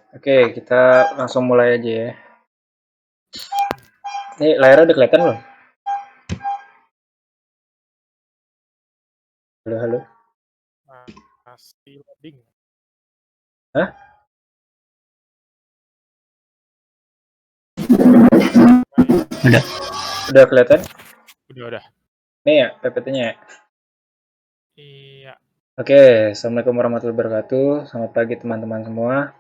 Oke, kita langsung mulai aja ya. Ini layarnya udah kelihatan belum? Halo, halo. Masih loading. Hah? Udah kelihatan? Udah. Nih ya, PPT-nya ya. Iya. Oke, Assalamualaikum warahmatullahi wabarakatuh. Selamat pagi teman-teman semua.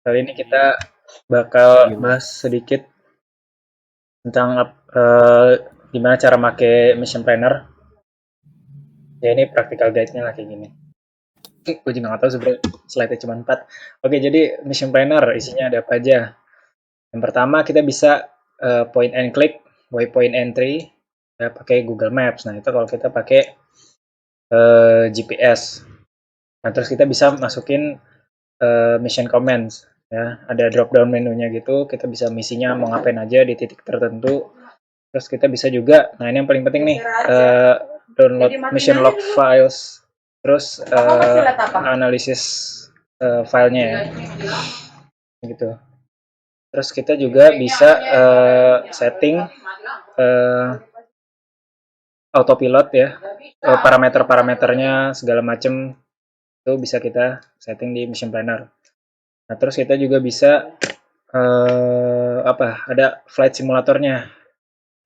Kali ini kita bakal bahas sedikit tentang gimana cara make Mission Planner. Ya ini practical guide-nya lah kayak gini. Gue juga nggak tahu sebenarnya slide-nya cuma 4. Oke, jadi Mission Planner isinya ada apa aja? Yang pertama kita bisa point and click, waypoint entry, ya pakai Google Maps. Nah itu kalau kita pakai GPS. Nah terus kita bisa masukin mission commands, ya ada drop down menunya gitu. Kita bisa misinya mau ngapain aja di titik tertentu. Terus kita bisa juga, nah ini yang paling penting nih, download mission log files. Terus analisis filenya ya, gitu. Terus kita juga bisa setting autopilot ya, parameter-parameternya segala macam itu bisa kita setting di Mission Planner. Nah terus kita juga bisa ada flight simulatornya.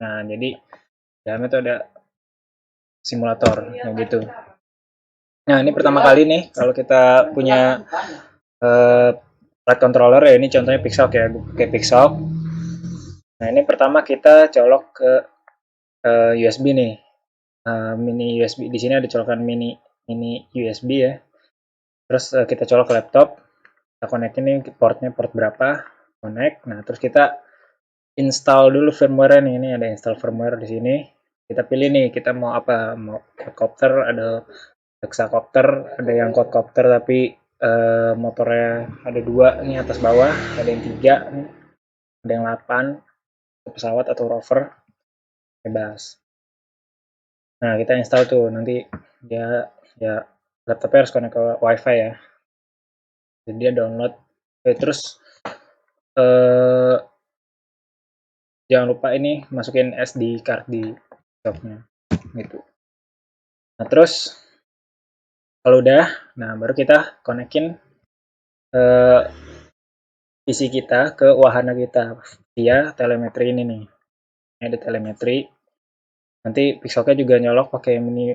Nah jadi dalamnya itu ada simulator yang gitu. Nah ini pertama kali nih kalau kita punya flight controller ya, ini contohnya Pixhawk ya, pakai Pixhawk. Nah ini pertama kita colok ke USB nih, mini USB. Di sini ada colokan mini USB ya. Terus kita colok ke laptop, kita connect ini portnya port berapa, connect. Nah terus kita install dulu firmware nih. Ini ada install firmware di sini. Kita pilih nih kita mau apa, mau quadcopter, ada hexacopter, ada yang quadcopter tapi motornya ada 2 nih atas bawah, ada yang 3 nih, ada yang 8, pesawat atau rover, bebas. Nah kita install tuh, nanti dia ya laptopnya harus connect ke wifi ya, jadi dia download. Terus jangan lupa ini masukin SD card di laptopnya gitu. Nah terus kalau udah, nah baru kita konekin PC kita ke wahana kita via telemetri ini nih. Ini ada telemetri. Nanti Pixhawk-nya juga nyolok pakai mini.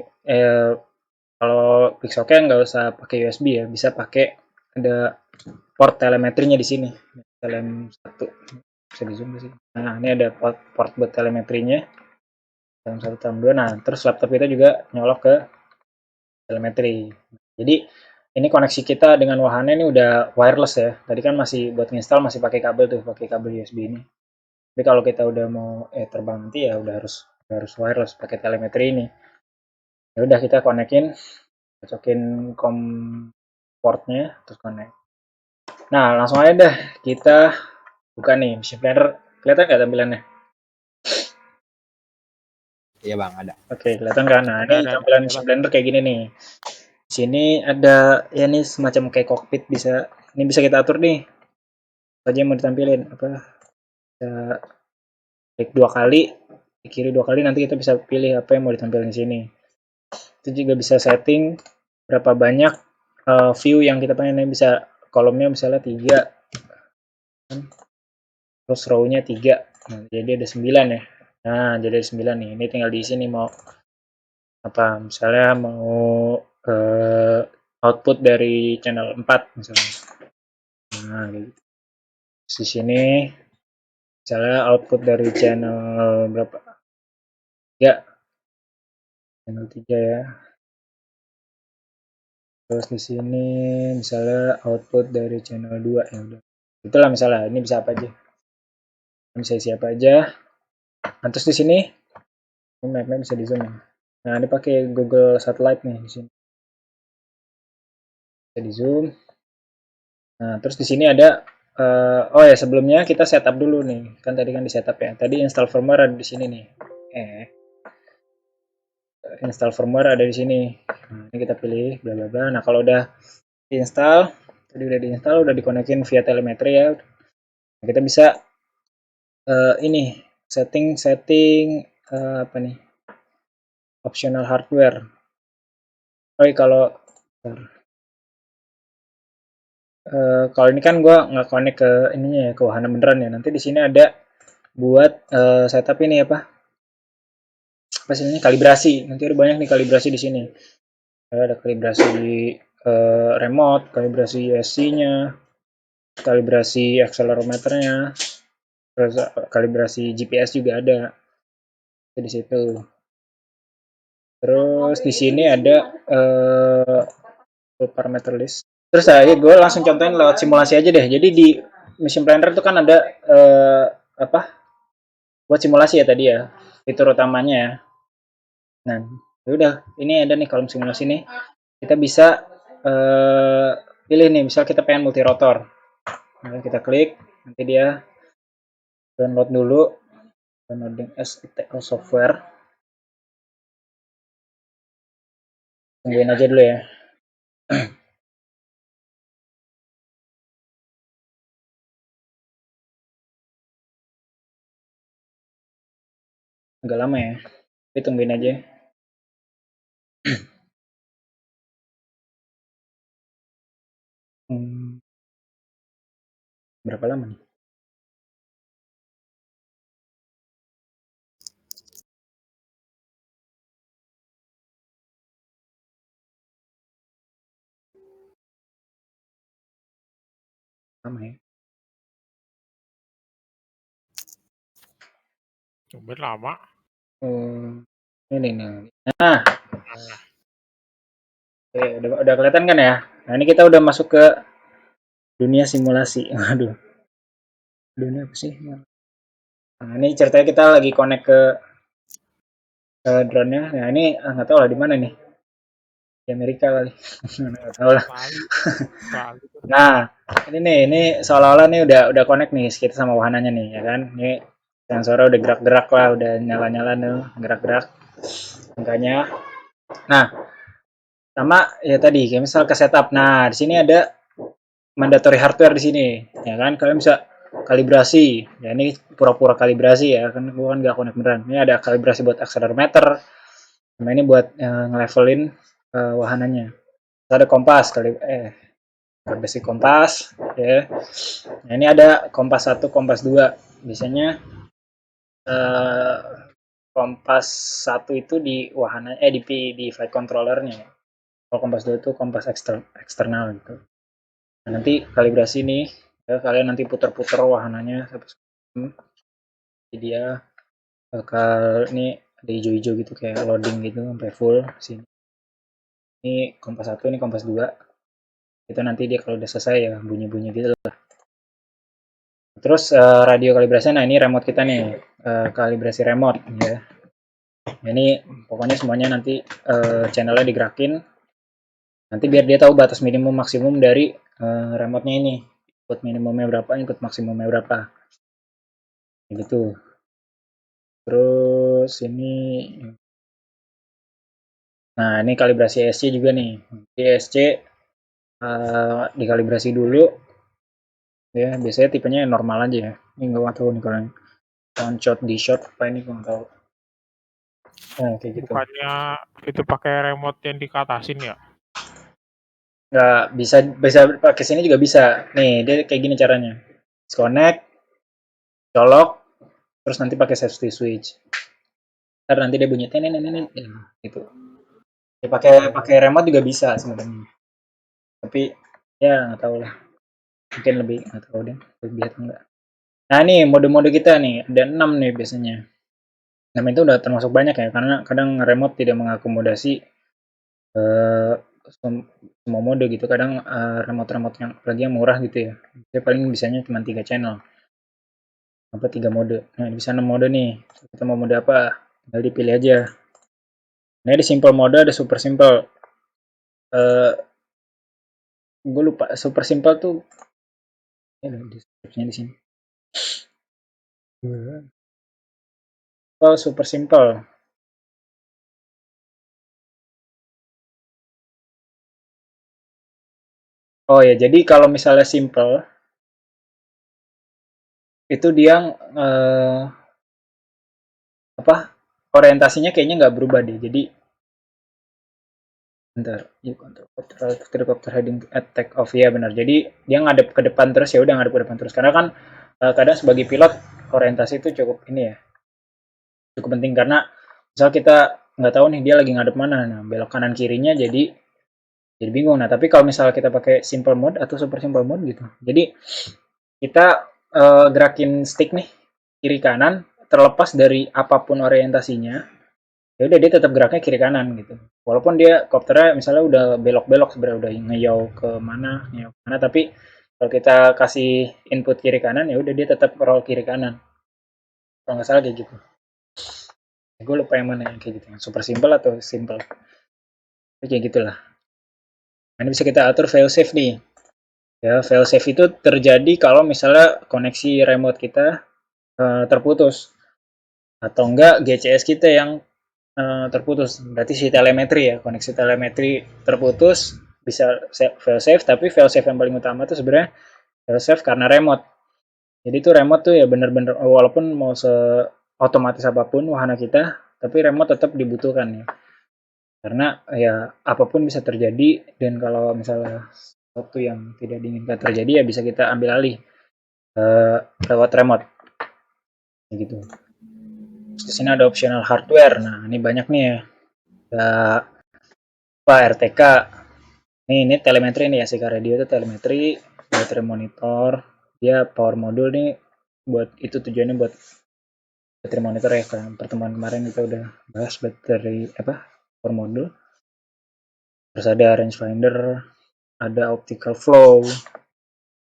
Kalau Pixhawk-nya nggak usah pakai USB ya, bisa pakai ada port telemetrinya di sini. Telem 1 bisa di zoom sih. Nah ini ada port buat telemetrinya. Telem 1, telem 2. Nah terus laptop kita juga nyolok ke telemetri. Jadi ini koneksi kita dengan wahana ini udah wireless ya. Tadi kan masih buat install masih pakai kabel tuh, pakai kabel USB ini. Tapi kalau kita udah mau terbang nanti ya udah harus wireless pakai telemetri ini. Ya udah kita konekin, cocokin COM portnya terus connect. Nah langsung aja dah kita buka nih Mission Planner. Kelihatan nggak tampilannya? Iya bang, ada. Oke, kelihatan kan? Nah ini tampilan Mission Planner kayak gini nih. Di sini ada ya nih semacam kayak cockpit, bisa ini bisa kita atur nih apa aja yang mau ditampilin, apa bisa klik 2 kali di kiri 2 kali, nanti kita bisa pilih apa yang mau ditampilkan di sini. Itu juga bisa setting berapa banyak view yang kita pengen. Bisa kolomnya misalnya 3, terus row-nya 3, nah, jadi ada 9 ya. Nah jadi ada 9 nih, ini tinggal diisi nih mau apa, misalnya mau output dari channel 4 misalnya. Nah gitu. Di sini misalnya output dari channel berapa, 3, channel 3 ya. Terus di sini misalnya output dari channel 2 ya udah. Itulah misalnya ini bisa apa aja. Bisa siapa aja. Nah, terus di sini ini map-nya bisa di zoom ya. Nah, ini pakai Google Satellite nih di sini. Bisa di zoom. Nah, terus di sini ada oh ya sebelumnya kita setup dulu nih. Kan tadi kan di setup ya. Tadi install firmware ada di sini nih. Install firmware ada di sini. Nah, ini kita pilih bla bla bla. Nah, kalau udah install, Tadi udah diinstal, udah dikonekin via telemetri ya. Nah, kita bisa ini setting apa nih, optional hardware. Kalau ini kan gue nggak connect ke ininya ya, ke wahana beneran ya. Nanti di sini ada buat setup ini apa sih ini, kalibrasi. Nanti ada banyak nih kalibrasi di sini. Ada kalibrasi remote, kalibrasi USC-nya, kalibrasi accelerometernya, terus kalibrasi GPS juga ada di situ. Terus di sini ada parameter list. Terus gue langsung contohin lewat simulasi aja deh. Jadi di Mission Planner itu kan ada apa? Buat simulasi ya tadi ya, fitur utamanya ya. Nah, udah ini ada nih kolom simulasi nih. Kita bisa pilih nih, misal kita pengen multi rotor. Nah, kita klik, nanti dia download dulu, downloading as software. Tungguin aja dulu ya. Agak lama ya, tapi tungguin aja. Berapa lama nih? Lama ya. Tumben lama. Ini nih. Nah, udah kelihatan kan ya? Nah, ini kita udah masuk ke dunia simulasi. Waduh. Dunia apa sih? Nah, ini ceritanya kita lagi connect ke drone-nya. Nah, ini nggak tahu lah di mana nih. Di Amerika kali. Nggak tahu lah. Nah, ini seolah-olah nih udah connect nih kita sama wahananya nih, ya kan? Ini sensornya udah gerak-gerak lah, udah nyala-nyala nih, gerak-gerak angkanya. Nah, sama ya tadi, kayak misal ke setup. Nah, di sini ada mandatory hardware di sini, ya kan? Kalian bisa kalibrasi. Ya ini pura-pura kalibrasi ya, kan gua kan nggak connect beneran. Ini ada kalibrasi buat accelerometer, sama ini buat ngelevelin wahananya. Terus ada kompas kalibrasi kompas, ya. Nah, ini ada kompas 1, kompas 2. Biasanya kompas 1 itu di wahana di flight controllernya. Kalau kompas 2 itu kompas eksternal gitu. Nah, nanti kalibrasi nih, ya, kalian nanti putar-putar wahananya jadi dia bakal ini ada hijau-hijau gitu kayak loading gitu sampai full sini. Ini kompas 1, ini kompas 2. Itu nanti dia kalau udah selesai ya bunyi-bunyi gitu lah. Terus radio kalibrasi, nah ini remote kita nih, kalibrasi remote ya. Nah, ini pokoknya semuanya nanti channelnya digerakin. Nanti biar dia tahu batas minimum maksimum dari remote-nya ini. Input minimumnya berapa, input maksimumnya berapa. Gitu. Terus ini, nah ini kalibrasi ESC juga nih. Di ESC dikalibrasi dulu. Ya, biasanya tipenya normal aja ya. Ini nggak tahu nih kalau yang on shot, di shot apa ini nggak tahu. Nah, kayak gitu. Bukannya itu pakai remote yang dikatasin ya? Nggak bisa pakai sini juga bisa. Nih, dia kayak gini caranya. Disconnect, colok, terus nanti pakai safety switch. Ntar nanti dia bunyi tenenenenet gitu. Ya, pakai remote juga bisa sebenarnya. Tapi ya nggak tahu lah. Mungkin lebih nggak tahu deh, lebih atau enggak. Nah, nih mode-mode kita nih ada 6 nih biasanya. 6 itu udah termasuk banyak ya, karena kadang remote tidak mengakomodasi semua mode gitu. Kadang remote-remote yang apalagi yang murah gitu ya. Dia paling bisanya cuma 3 channel. Apa 3 mode. Nah, bisa 6 mode nih. Kita mau mode apa? Tinggal dipilih aja. Nah, di simple mode ada super simple. Gue lupa super simple tuh ya deskripsinya di sini. Oh, super simple. Oh ya, jadi kalau misalnya simple itu dia apa orientasinya kayaknya nggak berubah deh. Jadi bentar, helicopter heading at take off ya benar. Jadi dia ngadep ke depan terus, ya udah ngadep ke depan terus. Karena kan kadang sebagai pilot orientasi itu cukup ini ya, cukup penting karena misal kita nggak tahu nih dia lagi ngadep mana, nah belok kanan kirinya jadi bingung. Nah tapi kalau misalnya kita pakai simple mode atau super simple mode gitu, jadi kita gerakin stick nih kiri kanan terlepas dari apapun orientasinya, ya udah dia tetap geraknya kiri kanan gitu. Walaupun dia kopternya misalnya udah belok-belok sebenarnya udah ngeyau ke mana, tapi kalau kita kasih input kiri kanan ya udah dia tetap roll kiri kanan. Kalau nggak salah kayak gitu. Gue lupa yang mana yang kayak gitu, yang super simple atau simple. Tapi kayak gitulah. Nah, ini bisa kita atur failsafe nih. Ya, failsafe itu terjadi kalau misalnya koneksi remote kita terputus atau enggak GCS kita yang terputus. Berarti si telemetri ya, koneksi telemetri terputus bisa failsafe, tapi failsafe yang paling utama itu sebenarnya failsafe karena remote. Jadi itu remote tuh ya bener-bener walaupun mau se otomatis apapun wahana kita, tapi remote tetap dibutuhkan ya. Karena ya apapun bisa terjadi dan kalau misalnya sesuatu yang tidak diinginkan terjadi ya bisa kita ambil alih lewat remote. Gitu. Terus di sini ada optional hardware. Nah, ini banyak nih ya. Ada apa RTK. Ini telemetri nih ya, Sika Radio itu telemetri, baterai monitor, dia power module nih buat itu tujuannya buat baterai monitor ya. Kan pertemuan kemarin kita udah bahas baterai apa power module. Terus ada rangefinder, ada optical flow,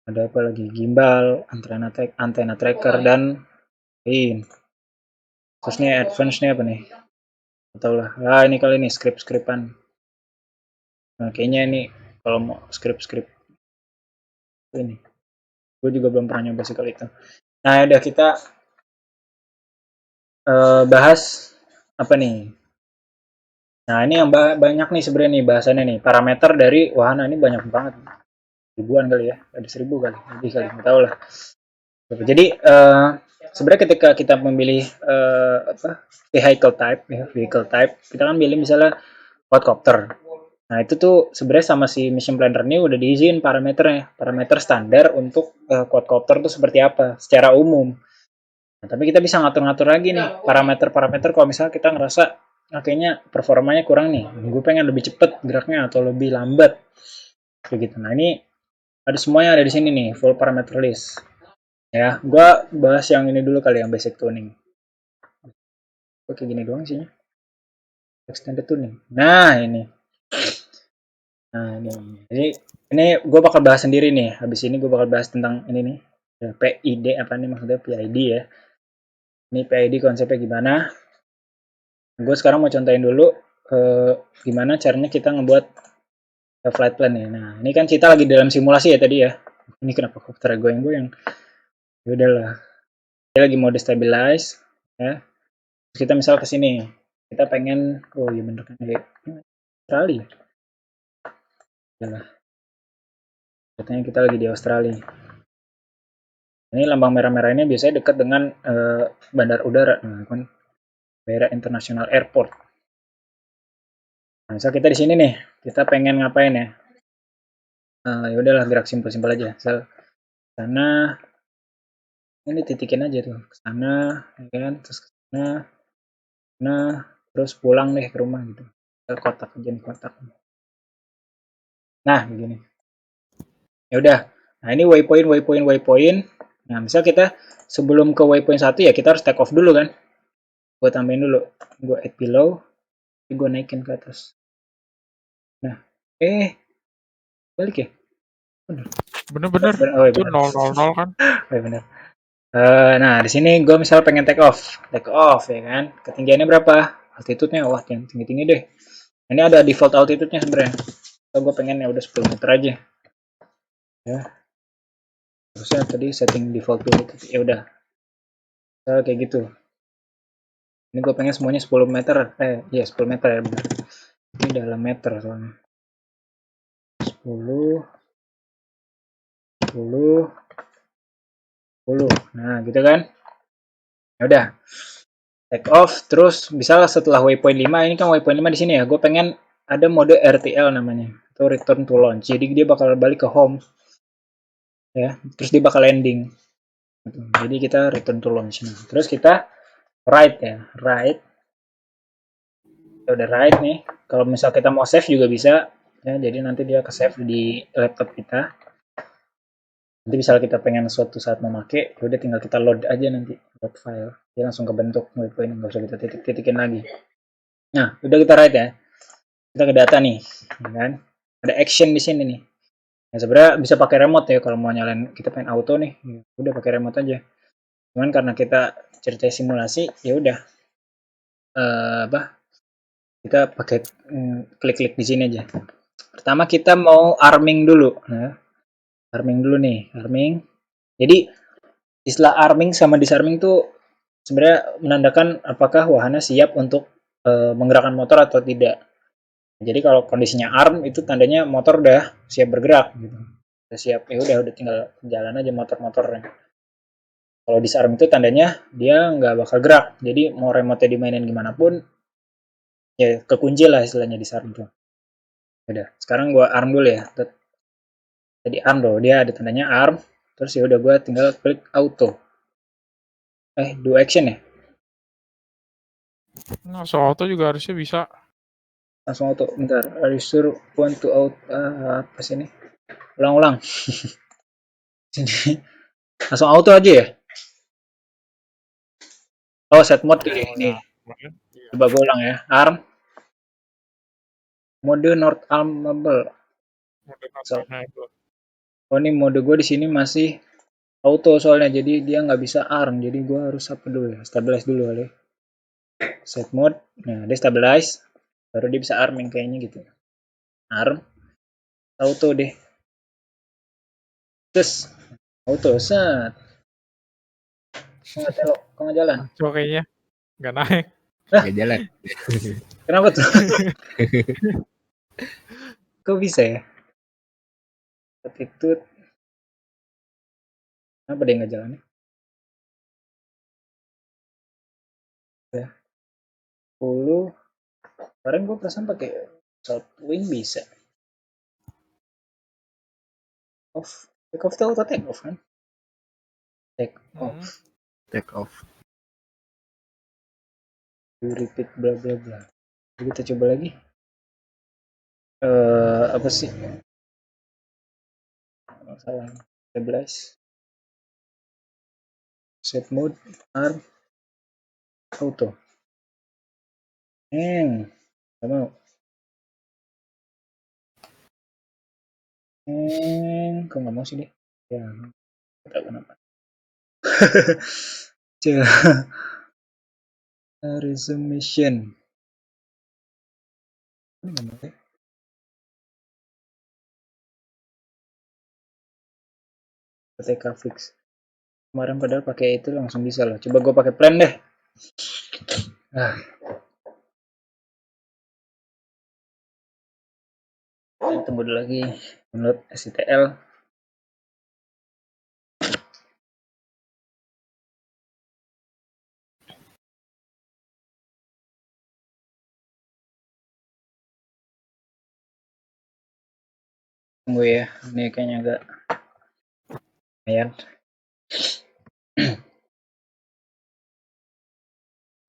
ada apa lagi gimbal, antena tracker dan ini. Terus nih advance nih apa nih? Atau lah, ini kali ini script-scriptan. Nah, kayaknya ini kalau mau script-script ini, gue juga belum pernah nyoba sih kali itu. Nah, udah kita bahas apa nih? Nah, ini yang banyak nih sebenarnya nih bahasannya nih. Parameter dari wahana ini banyak banget. Ribuan kali ya, ada 1000 kali, lebih kali, nggak tahu lah. Jadi sebenarnya ketika kita memilih apa vehicle type, kita kan pilih misalnya quadcopter. Nah itu tuh sebenarnya sama si mission planner ini udah diizin parameternya, parameter standar untuk quadcopter tuh seperti apa secara umum. Nah, tapi kita bisa ngatur-ngatur lagi nih parameter-parameter kalau misalnya kita ngerasa kayaknya performanya kurang nih, gue pengen lebih cepet geraknya atau lebih lambat, kayak gitu. Nah ini ada semuanya ada di sini nih, full parameter list. Ya, gue bahas yang ini dulu kali yang basic tuning. Gue kayak gini doang sih. Extended tuning. Nah ini. Nah ini. Jadi ini gue bakal bahas sendiri nih. Habis ini gue bakal bahas tentang ini nih. PID apa nih maksudnya PID ya. Ini PID konsepnya gimana? Gue sekarang mau contohin dulu gimana caranya kita ngebuat flight plan ya. Nah ini kan kita lagi dalam simulasi ya tadi ya. Ini kenapa komputer goyang-goyang? Ya udahlah. Dia lagi mode stabilize ya. Terus kita misal ke sini. Kita pengen iya bener kan ya. Australia. Yalah. Katanya kita lagi di Australia. Ini lambang merah-merah ini biasanya dekat dengan bandar udara, nah, kan Beira International Airport. Nah, misal kita di sini nih, kita pengen ngapain ya? Ya udahlah gerak simpel-simpel aja. Misal sana, ini titikin aja tuh ke sana, ya kan? Terus ke sana, terus pulang deh ke rumah gitu. Ke kotak aja nih kotak. Nah, begini. Ya udah. Nah, ini waypoint. Nah, misal kita sebelum ke waypoint 1 ya kita harus take off dulu kan. Gue tambahin dulu. Gue add below. Gue naikin ke atas. Nah, balik ya? Bener-bener. Oh, iya Itu bener. 000 kan? Oh, iya bener. Nah, di sini gue misal pengen take off ya kan. Ketinggiannya berapa? Altitude-nya, wah yang tinggi-tinggi deh. Ini ada default altitude-nya sebenarnya. So, gue pengen ya udah 10 meter aja. Ya. Terusnya tadi setting default dulu. Ya udah. Kayak gitu. Ini gue pengen semuanya 10 meter. Iya 10 meter ya bener. Ini dalam meter soalnya. 10 10, 10. Nah, gitu kan. Ya udah. Take off, terus misalnya setelah waypoint 5, ini kan waypoint 5 di sini ya, gue pengen ada mode RTL namanya, itu return to launch. Jadi dia bakal balik ke home, ya, terus dia bakal landing. Jadi kita return to launch. Nah, terus kita write ya, write. Kita udah write nih. Kalau misal kita mau save juga bisa, ya. Jadi nanti dia ke save di laptop kita. Nanti misalnya kita pengen suatu saat memakai, udah tinggal kita load aja nanti, load file. Dia langsung kebentuk waypoint, nggak usah kita titik-titikin lagi. Nah, udah kita write ya. Kita ke data nih, ya kan? Ada action di sini nih. Nah, sebenarnya bisa pakai remote ya kalau mau nyalain, kita pengen auto nih, ya udah pakai remote aja. Cuman karena kita cerita simulasi, ya udah kita pakai klik-klik di sini aja. Pertama kita mau arming dulu. Nah, arming dulu nih, arming. Jadi istilah arming sama disarming tuh sebenarnya menandakan apakah wahana siap untuk menggerakkan motor atau tidak. Jadi kalau kondisinya arm itu tandanya motor udah siap bergerak gitu. Udah siap, ya udah tinggal jalan aja motor-motornya. Kalau disarm itu tandanya dia nggak bakal gerak. Jadi mau remote dimainin gimana pun ya kekunci lah istilahnya disarm tuh. Udah, sekarang gua arm dulu ya. Tadi arm loh, dia ada tandanya arm. Terus ya udah gua tinggal klik auto. Do action ya? Nah, soal auto juga harusnya bisa. Langsung auto. Bentar, are you sure want to auto apa sih ini? Ulang-ulang. Sini. Langsung auto aja ya? Oh, set mode pilih Oh ini. ya, kemarin. Iya. Coba gue ulang ya. Arm, mode not armable. Mode not So, enable. oh ini mode gue di sini masih auto soalnya, jadi dia nggak bisa arm. Jadi gue harus apa dulu ya? Stabilize dulu kali. Set mode. Nah, dia stabilize. Baru dia bisa arming kayaknya gitu. Arm, auto deh. Terus auto set. Nggak telok, kok nggak jalan? Coba kayaknya nggak naik. Gak jalan. Kenapa tuh? Kok bisa ya? Attitude. Kenapa dia nggak jalan? Ya. 10. Kemarin gue perasaan pakai Southwing bisa. Off. Take off tuh auto take off kan? Take off. Take off. You repeat bla bla bla. Kita coba lagi. Apa sih? Salah. Stabilize. Set mode. Arm. Auto. Gak mau. Kok nggak mau sih deh? Ya, gak tahu kenapa. Coba. Resumation. Ini nggak mau deh. TK fix. Kemarin padahal pakai itu langsung bisa loh. Coba gue pakai plan deh. Tunggu dulu lagi. Download STL. Tunggu ya. Ini kayaknya agak lumayan.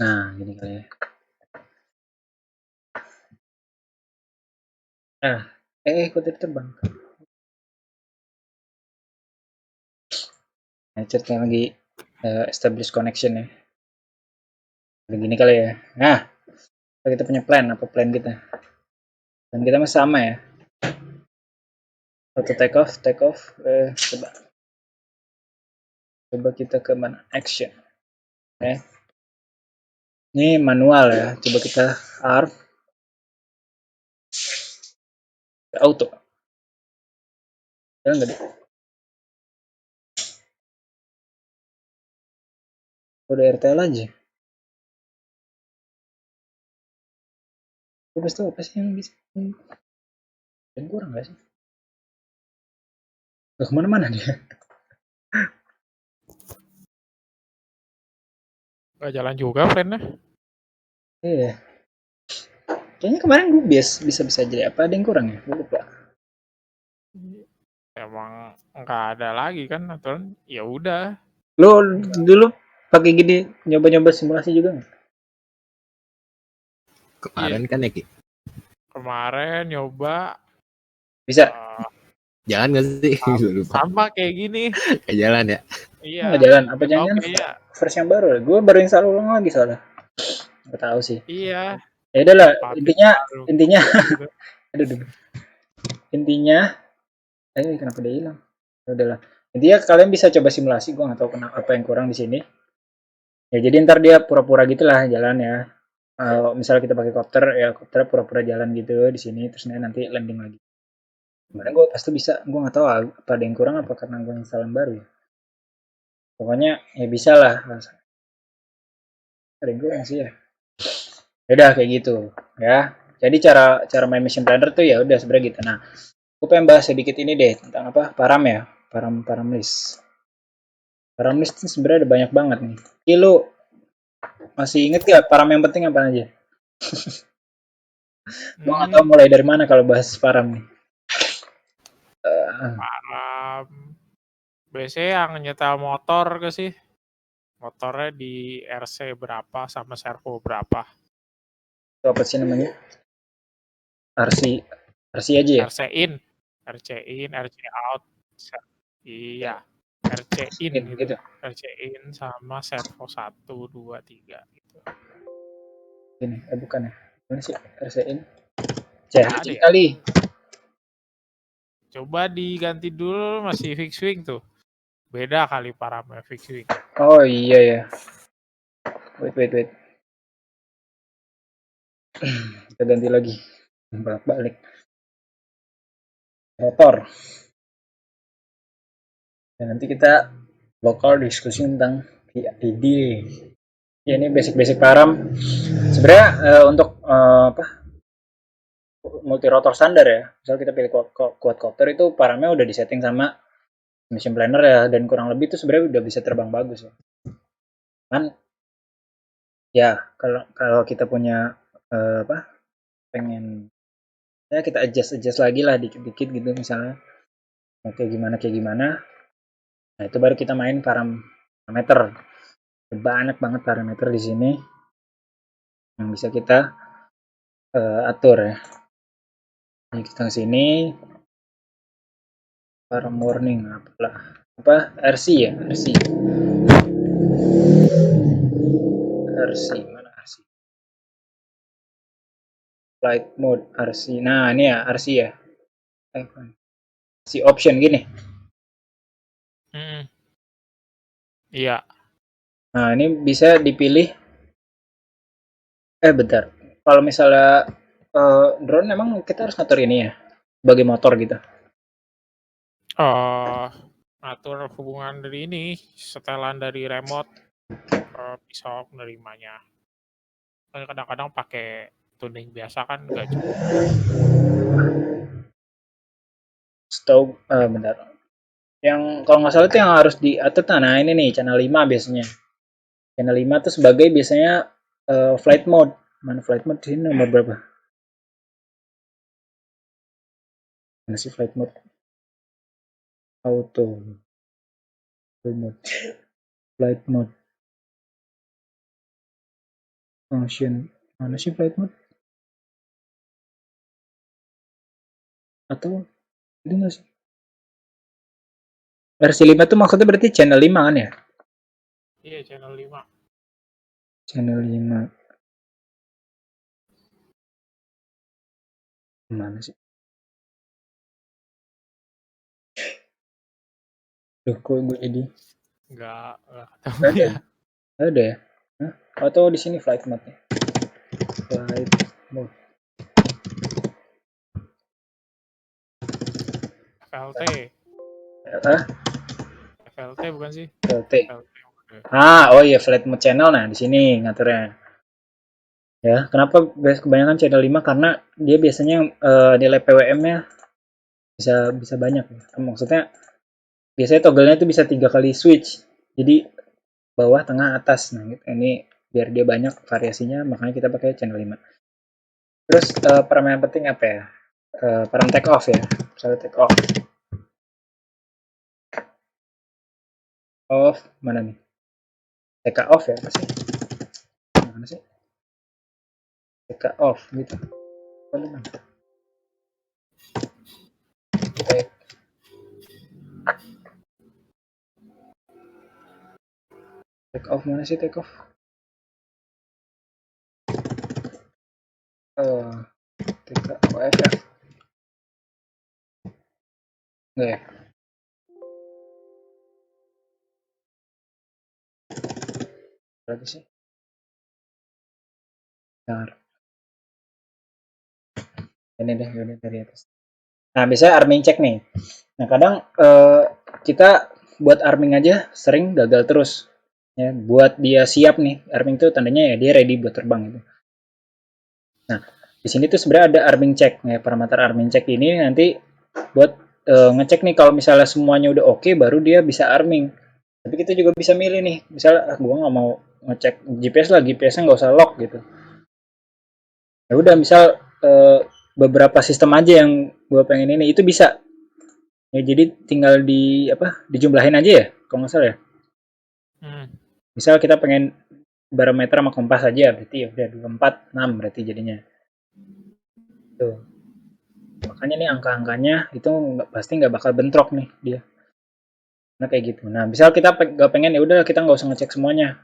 Nah, gini kali ya. Kok tadi terbang? Nah, chatnya lagi establish connection ya. Begini kali ya. Nah, kita punya plan. Apa plan kita? Plan kita masih sama ya. Auto take off, take off. Coba kita ke mana? Action. Ini manual ya. Coba kita arm. Auto. Jalan nggak deh? Udah RTL aja. Terus tuh apa sih yang bisa? Dan kurang nggak sih? Udah kemana-mana dia. Nggak jalan juga friend-nya. Iya. Kayaknya kemarin gue bisa jadi apa, ada yang kurang ya? Gue lupa. Emang nggak ada lagi kan aturan. Ya udah. Lo dulu pakai gini nyoba-nyoba simulasi juga nggak? Kemarin kan ya Ki. Kemarin nyoba Bisa? Jalan gak sih? Gue lupa. sama kayak gini. Kayak jalan ya. Iya. Nggak jalan. Apa Nggak tahu jangan kayaknya. versi yang baru? Gue baru install ulang lagi soalnya. Nggak tahu sih. Iya. Ya udah lah. Public baru. Intinya, Gitu. aduh. Intinya, kenapa dia hilang? Ya udahlah. Intinya kalian bisa coba simulasi. Gue nggak tahu kenapa apa yang kurang di sini. Ya jadi ntar dia pura-pura gitulah jalan ya. Misalnya kita pakai kopter, ya kopter pura-pura jalan gitu di sini, terus nanti landing lagi. Kemarin gue pasti bisa, gue nggak tahu apa ada yang kurang apa karena gue install yang baru ya. Pokoknya ya bisa lah. Ada yang kurang sih ya. Udah kayak gitu ya. Jadi cara main Mission Planner tuh ya udah sebenarnya gitu. Nah, gue pengen bahas sedikit ini deh tentang apa param ya, param list. Param list ini sebenarnya ada banyak banget nih. Lu masih inget gak param yang penting apa aja? Gue nggak tahu mulai dari mana kalau bahas param nih. Param. Biasanya yang nyetel motor ke sih. Motornya di RC berapa sama servo berapa. Itu apa sih namanya? RC aja ya? RC in, RC out. Iya. RC in gitu. RC in sama servo 1, 2, 3 gitu. Ini, bukan ya? Mana sih RC in? CHC ya? kali. Coba diganti dulu masih fix wing tuh. Beda kali parameter fix wing. Oh iya ya. Wait. Kita ganti lagi. Balik. Rotor. Dan nanti kita bakal diskusi tentang PID. Ya ini basic param. Sebenarnya untuk apa? Multi rotor standar ya. Misal kita pilih quadcopter itu paramnya udah disetting sama Mission Planner ya, dan kurang lebih itu sebenarnya udah bisa terbang bagus ya. Kan ya kalau kita punya apa? Pengen ya kita adjust lagi lah dikit-dikit gitu misalnya. Kayak gimana. Nah, itu baru kita main parameter. Banyak banget parameter di sini yang bisa kita atur ya. Jadi kita ke sini param warning apa RC ya, RC mana RC? Flight mode RC. Nah, ini ya RC ya. RC option gini. Iya. Nah, ini bisa dipilih. Bentar. Kalau misalnya drone emang kita harus ngatur ini ya, sebagai motor gitu. Atur hubungan dari ini, setelan dari remote bisa menerimanya. Kadang-kadang pakai tuning biasa kan nggak cukup. Stop, bentar. Yang kalau nggak salah itu yang harus diatur, nah ini nih channel 5 biasanya. Channel 5 tuh sebagai biasanya flight mode. Mana flight mode di sini nomor berapa? Mana sih flight mode? Auto. Flight mode. Function. Mana sih flight mode? Atau itu nggak sih? Versi 5 tuh maksudnya berarti channel 5 kan ya? Iya, channel 5. Channel 5. Mana sih? Duh, kok gue jadi Nggak tahu ya. Ada ya? Hah? Atau di sini flight mode-nya? Flight mode. FLT. FLT bukan sih? FLT. Oh iya, flight mode channel. Nah, di sini ngaturnya. Ya, kenapa kebanyakan channel 5? Karena dia biasanya nilai PWM-nya bisa banyak. Maksudnya biasanya toggle-nya itu bisa 3 kali switch. Jadi bawah, tengah, atas. Nah, gitu. Ini biar dia banyak variasinya, makanya kita pakai channel 5. Terus parameter penting apa ya? Parameter take off ya. Misalnya take off. Off mana nih? TK off ya, apa sih? Mana sih? TK off gitu. Take off mana sih take off? TK off ya. Enggak ya? Berapa sih? Bentar. Ini deh, udah dari atas. Nah, biasanya arming check nih. Nah, kadang kita buat arming aja sering gagal terus. Ya, buat dia siap nih, arming itu tandanya ya dia ready buat terbang gitu. Nah, di sini tuh sebenarnya ada arming check. Ya, parameter arming check ini nanti buat ngecek nih kalau misalnya semuanya udah oke, baru dia bisa arming. Tapi kita juga bisa milih nih, misalnya gua nggak mau ngecek GPS lah, GPS-nya nggak usah lock gitu. Ya udah, misal beberapa sistem aja yang gue pengen ini, itu bisa ya, jadi tinggal dijumlahin aja ya kalau nggak salah ya. Misal kita pengen barometer sama kompas aja, berarti ya udah 24 6 berarti jadinya tuh. Makanya nih angka-angkanya itu pasti nggak bakal bentrok nih dia. Nah kayak gitu. Nah misal kita nggak pengen, ya udah kita nggak usah ngecek semuanya,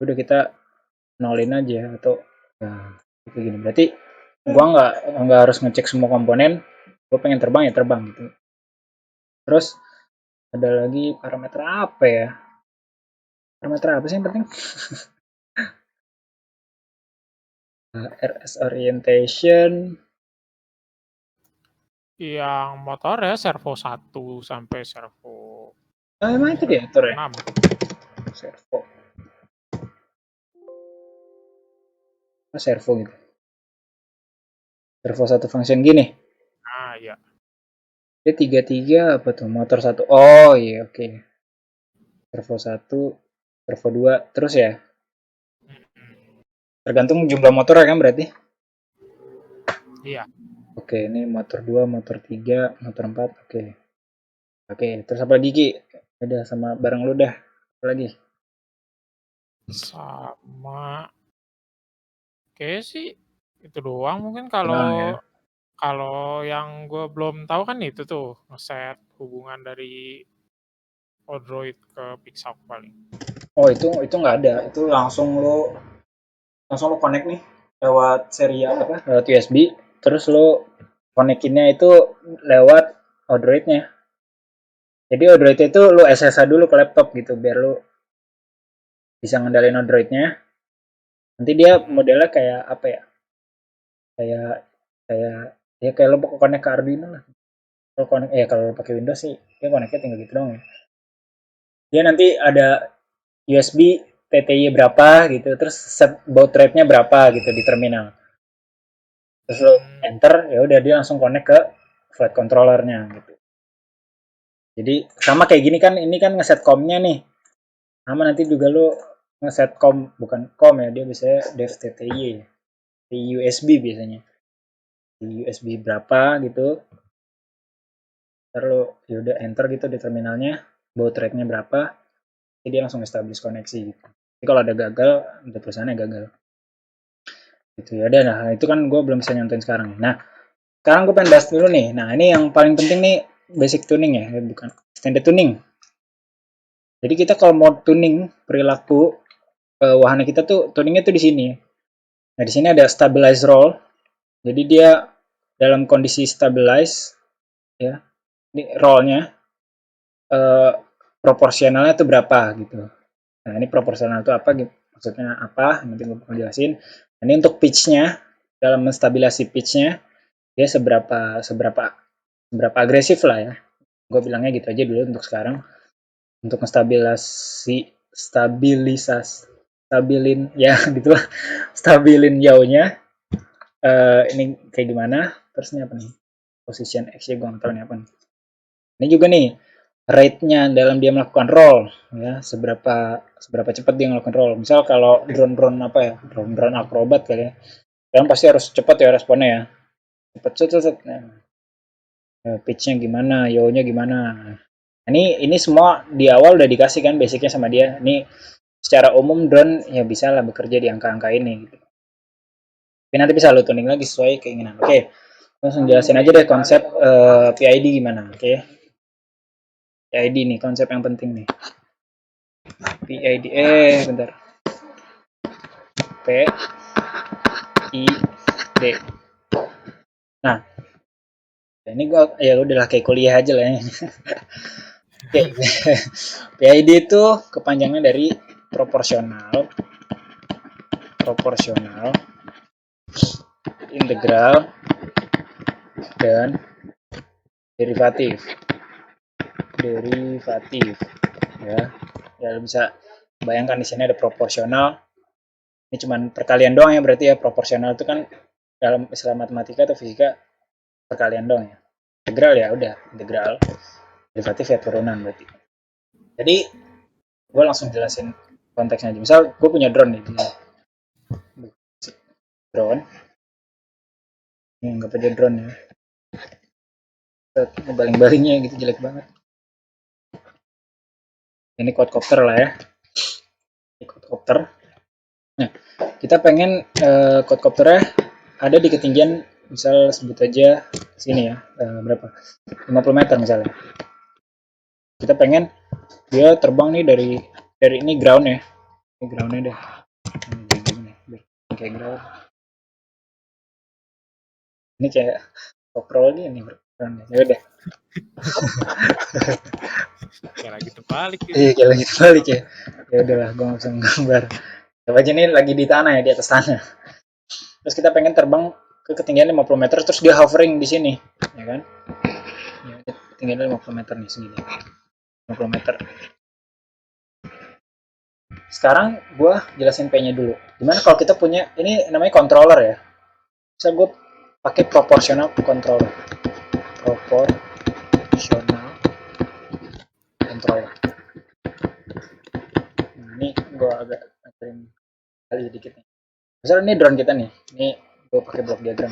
udah kita nolin aja atau kayak gini. Berarti gua nggak harus ngecek semua komponen, gue pengen terbang ya terbang gitu. Terus ada lagi parameter apa ya? Parameter apa sih yang penting? RS orientation. Yang motor ya servo 1 sampai servo. Emang itu diatur ya? 6. Servo. Servo gitu. Servo 1 function gini. Ah iya. Dia 33 apa tuh? Motor 1. Oh iya, oke. Servo 1, servo 2, terus ya. Tergantung jumlah motor ya kan berarti? Iya. Oke, ini motor 2, motor 3, motor 4, oke. Oke, terus apa lagi Ki? Udah sama bareng lu dah. Apa lagi? Sama kayak sih itu doang mungkin. Kalau yang gue belum tahu kan itu tuh ngeset hubungan dari Android ke Pixel paling. Oh itu nggak ada, itu langsung lo connect nih lewat serial lewat USB, terus lo konekinnya itu lewat Android-nya. Jadi Android itu lo SSH dulu ke laptop gitu biar lo bisa ngendalin Android-nya. Nanti dia modelnya kayak apa ya? Kayak lo connect ke Arduino lah. Kalau connect kalau lo pakai Windows sih dia connect-nya tinggal gitu doang ya. Dia nanti ada USB TTY berapa gitu, terus baud rate-nya berapa gitu di terminal. Terus lo enter, ya udah dia langsung connect ke flight controllernya gitu. Jadi sama kayak gini kan, ini kan ngeset com-nya nih. Sama nanti juga lo ngeset com, bukan com ya, dia biasanya dev TTY, di USB biasanya. Di USB berapa gitu. Terus lo ya udah enter gitu di terminalnya, baud rate-nya berapa. Jadi dia langsung establish koneksi gitu. Jadi kalau ada gagal, ada tulisannya gagal. Gitu ya. Dan nah itu kan gue belum bisa nyontoin sekarang. Nah, sekarang gue pengen bahas dulu nih. Nah, ini yang paling penting nih, basic tuning ya, bukan standard tuning. Jadi kita kalau mau tuning perilaku wahana kita tuh tuningnya tuh di sini. Nah, di sini ada stabilize roll. Jadi dia dalam kondisi stabilize ya. Ini rollnya proporsionalnya tuh berapa gitu. Nah, ini proporsional itu apa gitu. Maksudnya apa? Nanti gue bakal jelasin. Ini untuk pitch-nya, dalam menstabilisasi pitch-nya dia seberapa agresif lah ya. Gue bilangnya gitu aja dulu untuk sekarang. Untuk stabilin ya gitu lah, stabilin jauhnya. Ini kayak gimana? Terus ini apa nih? Position X ya, gue nggak tahu ini apa nih. Ini juga nih rate-nya dalam dia melakukan roll, ya, seberapa cepat dia melakukan roll. Misal kalau drone apa ya, drone akrobat kali ya, kan pasti harus cepat ya responnya ya, cepat set. Nah, pitch-nya gimana, yaw-nya gimana. Ini semua di awal udah dikasih kan basicnya sama dia. Ini secara umum drone ya bisa lah bekerja di angka-angka ini. Gitu. Tapi nanti bisa lo tuning lagi sesuai keinginan. Oke, langsung jelasin aja deh konsep PID gimana. Oke. PID nih konsep yang penting nih. PID bentar. P I D. Nah, ini gua ya udahlah kayak kuliah aja lah ya. Oke. PID itu kepanjangan dari proporsional, integral, dan derivatif. Ya bisa bayangkan di sini ada proporsional. Ini cuman perkalian doang ya, berarti ya proporsional itu kan dalam istilah matematika atau fisika perkalian doang ya. Integral ya udah integral, derivatif ya turunan berarti. Jadi gue langsung jelasin konteksnya aja. Misal gue punya drone nih, drone. Ini anggap aja drone ya. Baling-balingnya gitu jelek banget. Ini quadcopter lah ya. Ini quadcopter. Nah, kita pengen quadcopternya ada di ketinggian misal sebut aja sini ya, berapa? 50 meter misalnya. Kita pengen dia terbang nih dari ini ground ya. Ini groundnya deh. Ini kayak ground. Ini kayak overall nih groundnya. Ya udah. Kayak lagi terbalik gitu. Iya, kayak lagi terbalik ya. Ya udahlah, gue nggak bisa menggambar. Coba aja ini lagi di tanah ya, di atas tanah. Terus kita pengen terbang ke ketinggian 50 meter, terus dia hovering di sini, ya kan? Ya, ketinggian 50 meter nih segini. 50 meter. Sekarang gue jelasin P-nya dulu. Gimana kalau kita punya, ini namanya controller ya. Bisa gue pakai proportional controller. Nah, ini gue agak ngajarin kali dikit nih. Misalnya ini drone kita nih. Ini gue pakai blok diagram.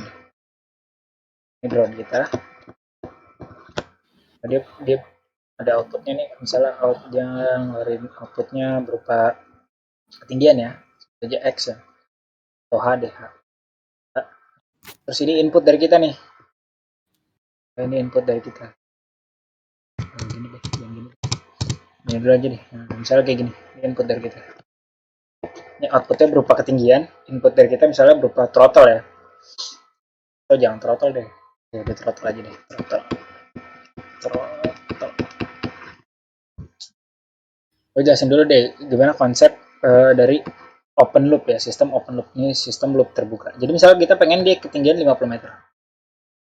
Ini drone kita. Nah, dia ada outputnya nih. Misalnya ngeluarin outputnya berupa ketinggian ya. Saja X ya. Atau H deh. Terus ini input dari kita nih. Ini input dari kita. Gini deh, yang gini. Ini dulu aja deh. Nah, misalnya kayak gini. Ini input dari kita. Ini outputnya berupa ketinggian. Input dari kita misalnya berupa throttle ya. Atau jangan throttle deh. Ya udah throttle aja deh. Throttle. Gue jelasin dulu deh gimana konsep dari open loop ya, sistem open loop ini sistem loop terbuka. Jadi misalnya kita pengen dia ketinggian 50 meter,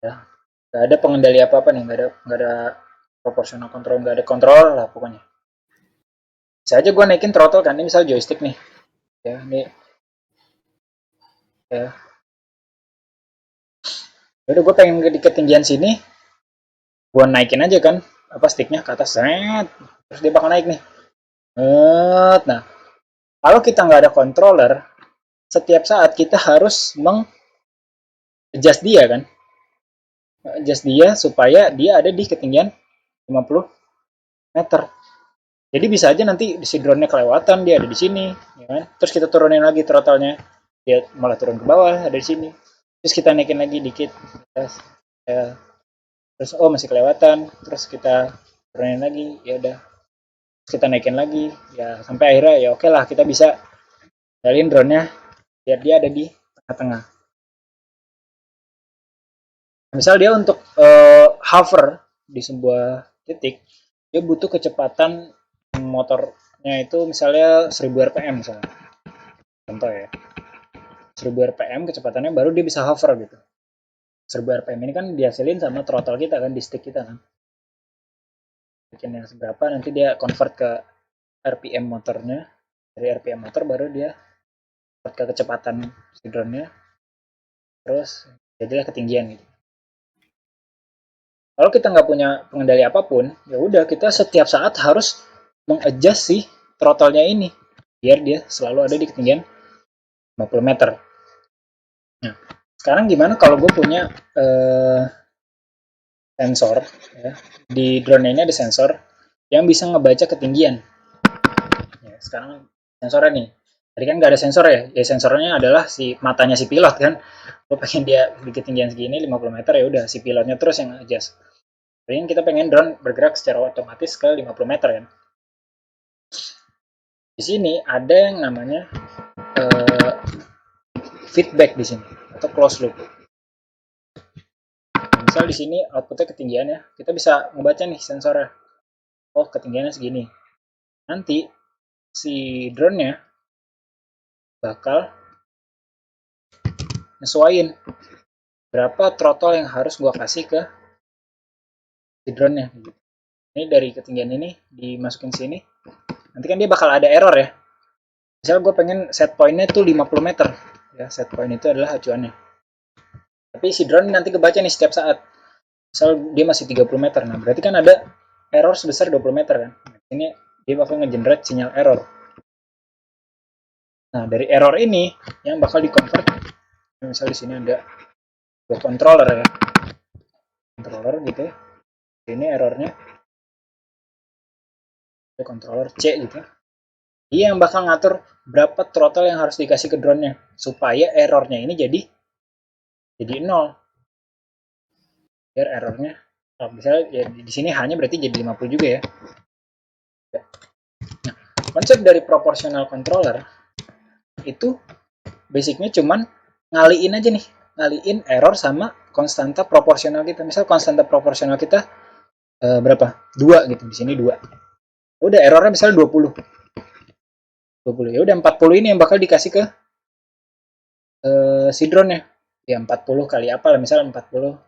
ya, nggak ada pengendali apa-apa nih, nggak ada proportional control, nggak ada kontrol lah pokoknya. Bisa aja gue naikin throttle kan, ini misal joystick nih, ya ini, ya. Udah gue pengen di ketinggian sini, gue naikin aja kan, apa sticknya ke atas, terus dia bakal naik nih. Nah, kalau kita nggak ada controller, setiap saat kita harus adjust dia kan, adjust dia supaya dia ada di ketinggian 50 meter. Jadi bisa aja nanti si drone-nya kelewatan, dia ada di sini, ya kan? Terus kita turunin lagi throttle-nya, dia malah turun ke bawah, ada di sini. Terus kita naikin lagi dikit, terus oh masih kelewatan, terus kita turunin lagi, ya udah. Kita naikin lagi, ya sampai akhirnya ya oke lah kita bisa dalin drone-nya biar dia ada di tengah-tengah. Misal dia untuk hover di sebuah titik, dia butuh kecepatan motornya itu misalnya 1000 rpm misalnya. Contoh ya. 1000 rpm kecepatannya baru dia bisa hover gitu. 1000 rpm ini kan dihasilin sama throttle kita kan, di stick kita kan. Bikin yang seberapa nanti dia convert ke rpm motornya. Dari rpm motor baru dia convert ke kecepatan si drone-nya. Terus jadilah ketinggian gitu. Kalau kita nggak punya pengendali apapun, ya udah kita setiap saat harus mengadjust si throttle-nya ini biar dia selalu ada di ketinggian 50 meter. Nah, sekarang gimana kalau gue punya sensor, ya. Di drone ini ada sensor yang bisa ngebaca ketinggian. Ya, sekarang sensornya nih, tadi kan nggak ada sensor ya, sensornya adalah si matanya si pilot kan. Gue pengen dia di ketinggian segini 50 meter, ya udah si pilotnya terus yang adjust. Jadi kita pengen drone bergerak secara otomatis ke 50 meter kan. Di sini ada yang namanya feedback di sini atau closed loop. Misal di sini outputnya ketinggian ya, kita bisa ngebaca nih sensornya. Oh, ketinggiannya segini. Nanti si drone-nya bakal nyesuaiin berapa throttle yang harus gua kasih ke si drone-nya. Ini dari ketinggian ini dimasukin sini. Nanti kan dia bakal ada error ya. Misal gue pengen set point-nya tuh 50 meter. Ya, set point itu adalah acuannya. Tapi si drone nanti kebaca nih setiap saat. Misal dia masih 30 meter. Nah, berarti kan ada error sebesar 20 meter kan. Ini dia bakal nge-generate sinyal error. Nah, dari error ini yang bakal di-convert. Misal di sini ada dua controller ya. Controller gitu ya. Ini errornya. Ada controller C gitu. Dia yang bakal ngatur berapa throttle yang harus dikasih ke drone-nya supaya errornya ini jadi 0. Biar errornya misalnya ya di sini hanya berarti jadi 50 juga ya. Nah, konsep dari proportional controller itu basicnya cuman ngaliin aja nih, ngaliin error sama konstanta proporsional kita. Misal konstanta proporsional kita berapa? 2 gitu. Di sini 2. Udah errornya misalnya 20. Ya udah 40 ini yang bakal dikasih ke si drone-nya. Ya 40 kali apa lah, misalnya 40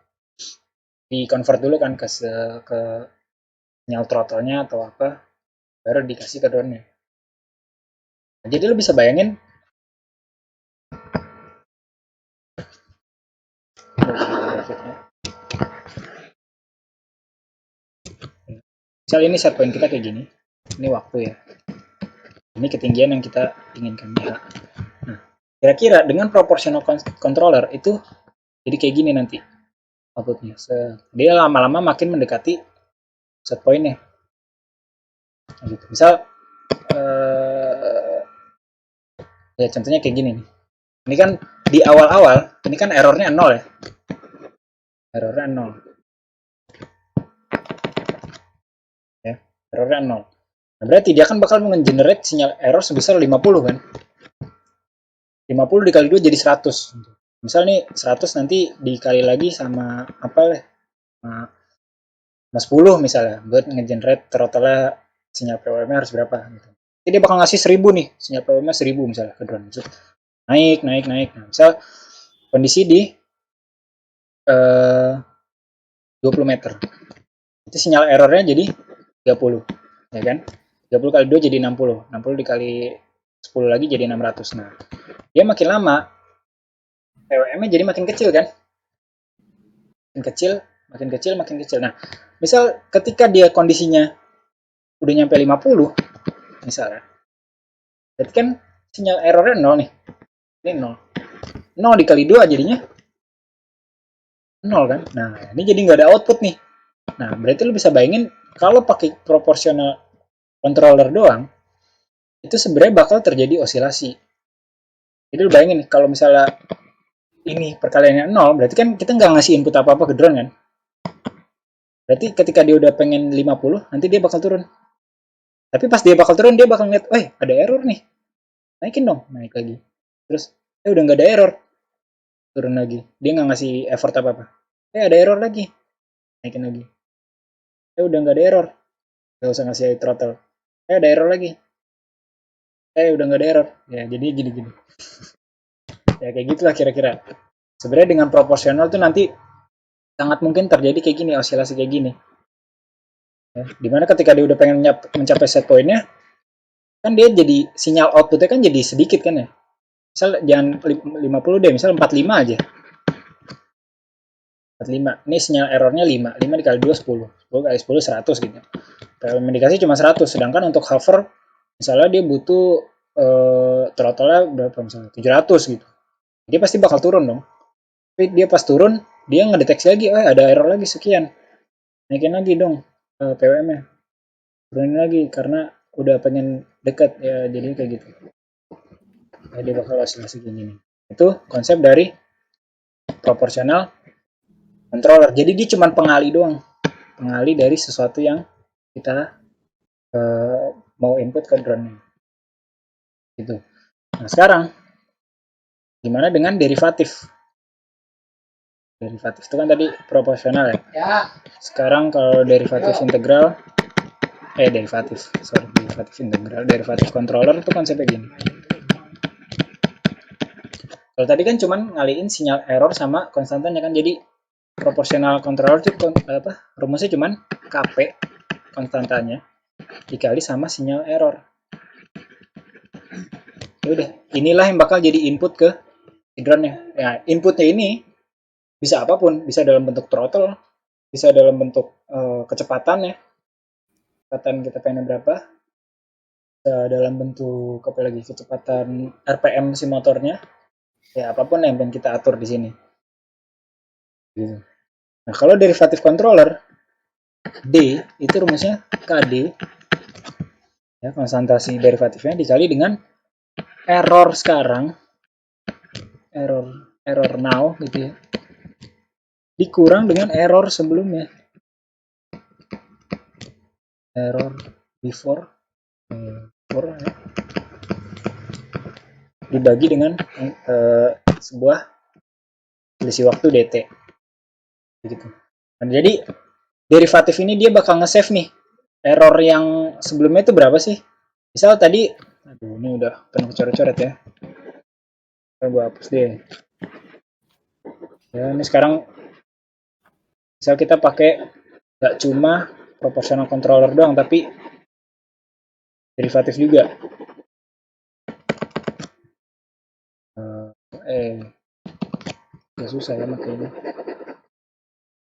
di convert dulu kan ke sinyal throttle-nya atau apa, baru dikasih ke drone-nya. Nah, jadi lo bisa bayangin misal ini set point kita kayak gini, ini waktu ya, ini ketinggian yang kita inginkan ya. Nah, kira-kira dengan proportional controller itu jadi kayak gini nanti outputnya. Dia lama-lama makin mendekati set point-nya. Nah, gitu. Misal ya contohnya kayak gini nih. Ini kan di awal-awal, ini kan errornya 0 ya. Errornya 0. Ya, errornya 0. Nah, berarti dia kan bakal nge-generate sinyal error sebesar 50 kan. 50 dikali 2 jadi 100. Misal nih 100 nanti dikali lagi sama apa ya? Sama 10 misalnya buat nge-generate throttle sinyal PWM harus berapa gitu. Jadi dia bakal ngasih 1000 nih, sinyal PWM 1000 misalnya ke drone. Naik. Nah, misal kondisi di 20 meter. Itu sinyal errornya jadi 30, ya kan? 30 kali 2 jadi 60. 60 dikali 10 lagi jadi 600. Nah, dia makin lama PWM-nya jadi makin kecil kan? Makin kecil. Nah, misal ketika dia kondisinya udah nyampe 50 misalnya. Berarti kan sinyal errornya 0 nih. Ini 0. 0 dikali 2 jadinya 0 kan? Nah, ini jadi nggak ada output nih. Nah, berarti lu bisa bayangin kalau pakai proportional controller doang, itu sebenarnya bakal terjadi osilasi. Jadi lu bayangin kalau misalnya ini perkaliannya 0, berarti kan kita nggak ngasih input apa-apa ke drone kan? Berarti ketika dia udah pengen 50, nanti dia bakal turun. Tapi pas dia bakal turun, dia bakal ngeliat, ada error nih. Naikin dong, naik lagi. Terus, udah nggak ada error. Turun lagi. Dia nggak ngasih effort apa-apa. Ada error lagi. Naikin lagi. Udah nggak ada error. Nggak usah ngasih throttle. Ada error lagi. Udah nggak ada error. Ya, jadi gini-gini. Ya, kayak gitulah kira-kira. Sebenarnya dengan proporsional tuh nanti sangat mungkin terjadi kayak gini, osilasi kayak gini. Ya, dimana ketika dia udah pengen mencapai set point-nya, kan dia jadi sinyal outputnya kan jadi sedikit kan ya. Misal jangan 50 deh, misal 45 aja. 45. Ini sinyal errornya 5. 5 dikali 2 10. 10 kali 10 100 gitu. PWM yang dikasih cuma 100. Sedangkan untuk hover misalnya dia butuh throttle-nya berapa misalnya 700 gitu. Dia pasti bakal turun dong. Tapi dia pas turun, dia ngedeteksi lagi, ada error lagi sekian. Naikin lagi dong PWM-nya. Turunin lagi karena udah pengen dekat ya, jadi kayak gitu. Nah, dia bakal oscillasi gini nih. Itu konsep dari proporsional controller. Jadi dia cuma pengali doang. Pengali dari sesuatu yang kita mau input ke drone-nya. Gitu. Nah, sekarang gimana dengan derivatif? Derivatif itu kan tadi proporsional ya. Sekarang kalau derivatif integral derivatif integral, derivatif controller itu konsepnya gini. Kalau tadi kan cuman ngaliin sinyal error sama konstantannya kan, jadi proporsional controller itu rumusnya cuman KP konstantanya dikali sama sinyal error. Ya udah, inilah yang bakal jadi input ke drone-nya. Ya, inputnya ini bisa apapun, bisa dalam bentuk throttle, bisa dalam bentuk kecepatannya. Kecepatan kita pengen berapa? Dalam bentuk apa lagi? Kecepatan RPM si motornya. Ya, apapun yang pengen kita atur di sini. Gitu. Nah, kalau derivatif controller D itu rumusnya KD. Ya, konstantasi derivatifnya dikali dengan error sekarang. Error now gitu ya. Dikurang dengan error sebelumnya. Error before ya. Dibagi dengan sebuah selisih waktu dt begitu. Nah, jadi derivatif ini dia bakal nge-save nih error yang sebelumnya itu berapa sih. Misal tadi ini udah penuh coret-coret ya, gue hapus deh ya. Ini sekarang misal kita pakai nggak cuma proportional controller doang tapi derivatif juga. Gak susah ya makanya.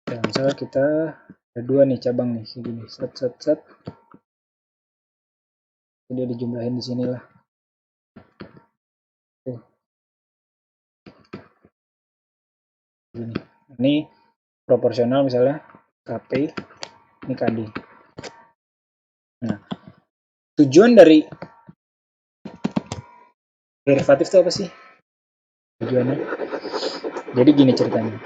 Ya, misalnya kita ada 2 nih cabang nih, segini, set. Dia dijumlahin di sini lah. Tuh. Gini. Ini proporsional misalnya KP, ini KD. Nah, tujuan dari derivatif itu apa sih? Tujuannya? Jadi gini ceritanya.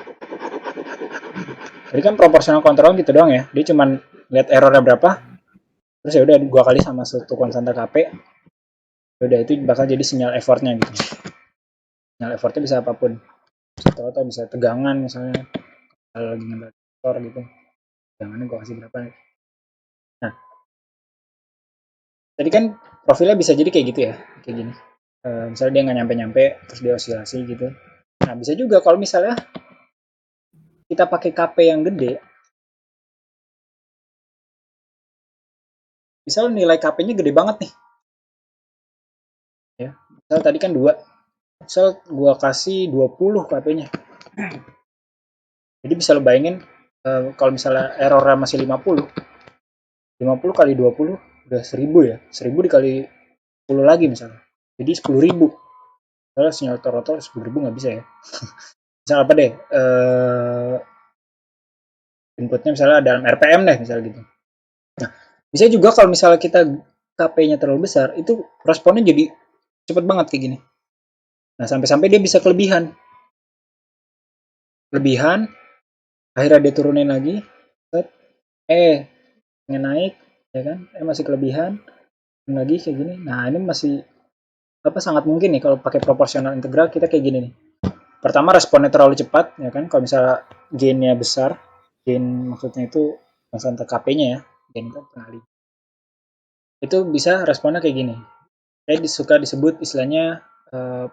Jadi kan proporsional control gitu doang ya. Dia cuman lihat errornya berapa, terus ya udah gua kali sama satu konstanta KP. Udah itu bakal jadi sinyal effortnya gitu. Sinyal effortnya bisa apapun. Atau bisa tegangan misalnya. Kalau lagi ngedator gitu. Tegangannya gua kasih berapa nih. Nah. Tadi kan profilnya bisa jadi kayak gitu ya. Kayak gini. Misalnya dia nggak nyampe-nyampe, terus dia osilasi gitu. Nah, bisa juga kalau misalnya kita pakai KP yang gede, misal nilai KP-nya gede banget nih. Ya, misal tadi kan 2. Misal gua kasih 20 KP-nya. Jadi bisa lo bayangin kalau misalnya errornya masih 50 kali 20 udah 1000 ya. 1000 dikali 10 lagi misalnya. Jadi 10.000. Kalau sinyal throttle 10.000 nggak bisa ya. Misal apa deh? Inputnya misalnya dalam RPM deh misalnya gitu. Nah, bisa juga kalau misalnya kita KP-nya terlalu besar, itu responnya jadi cepet banget kayak gini. Nah, sampai-sampai dia bisa kelebihan, akhirnya dia turunin lagi, pengen naik, ya kan? Masih kelebihan, lagi kayak gini. Nah, ini masih sangat mungkin nih kalau pakai proporsional integral kita kayak gini nih. Pertama responnya terlalu cepat, ya kan? Kalau misalnya gain-nya besar, gain maksudnya itu konstanta KP-nya ya, gain itu pengali. Itu bisa responnya kayak gini. Saya suka disebut istilahnya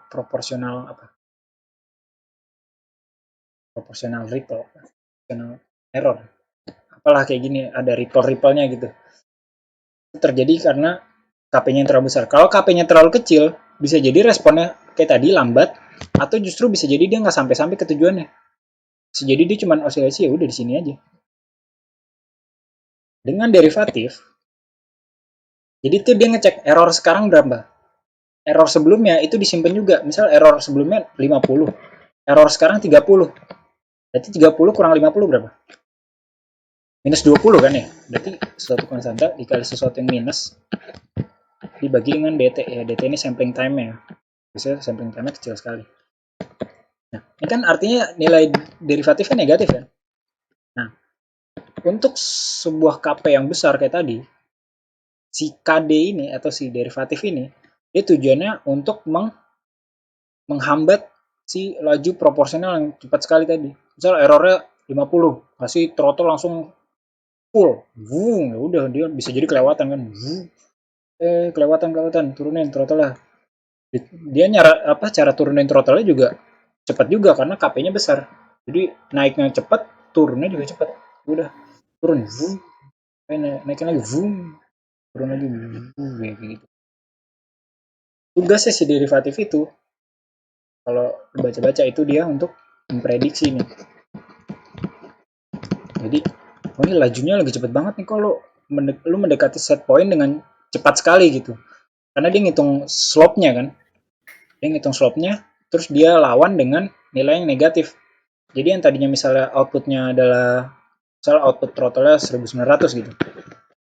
proporsional proporsional ripple, proporsional error. Apalah kayak gini, ada ripple-nya gitu. Itu terjadi karena KP-nya yang terlalu besar. Kalau KP-nya terlalu kecil, bisa jadi responnya kayak tadi lambat, atau justru bisa jadi dia nggak sampai ke tujuannya. Jadi dia cuma oscilasi, ya udah di sini aja. Dengan derivatif, jadi tuh dia ngecek error sekarang berapa. Error sebelumnya itu disimpan juga. Misal error sebelumnya 50, error sekarang 30. Berarti 30 kurang 50 berapa? Minus 20 kan ya? Berarti suatu konstanta dikali sesuatu yang minus dibagi dengan dt ya. Dt ini sampling time ya. Bisa sampling time-nya kecil sekali. Nah, ini kan artinya nilai derivatifnya negatif kan? Nah, untuk sebuah KP yang besar kayak tadi, si KD ini atau si derivatif ini, dia tujuannya untuk menghambat si laju proporsional yang cepat sekali tadi. Misal errornya 50, kasih throttle langsung full, ya udah dia bisa jadi kelewatan kan, kelewatan, turunin throttle lah. Dia cara turunin throttle-nya juga cepat juga karena KP-nya besar. Jadi naiknya cepat, turunnya juga cepat. Udah turun, naikin lagi, turun lagi, kayak gitu. Tugasnya si derivatif itu, kalau baca-baca itu dia untuk memprediksi nih. Jadi, ini lajunya lagi cepet banget nih kalau lu mendekati set point dengan cepat sekali gitu. Karena dia ngitung slope-nya kan. Dia ngitung slope-nya, terus dia lawan dengan nilai yang negatif. Jadi yang tadinya misalnya output-nya adalah misalnya output throttle-nya 1900 gitu.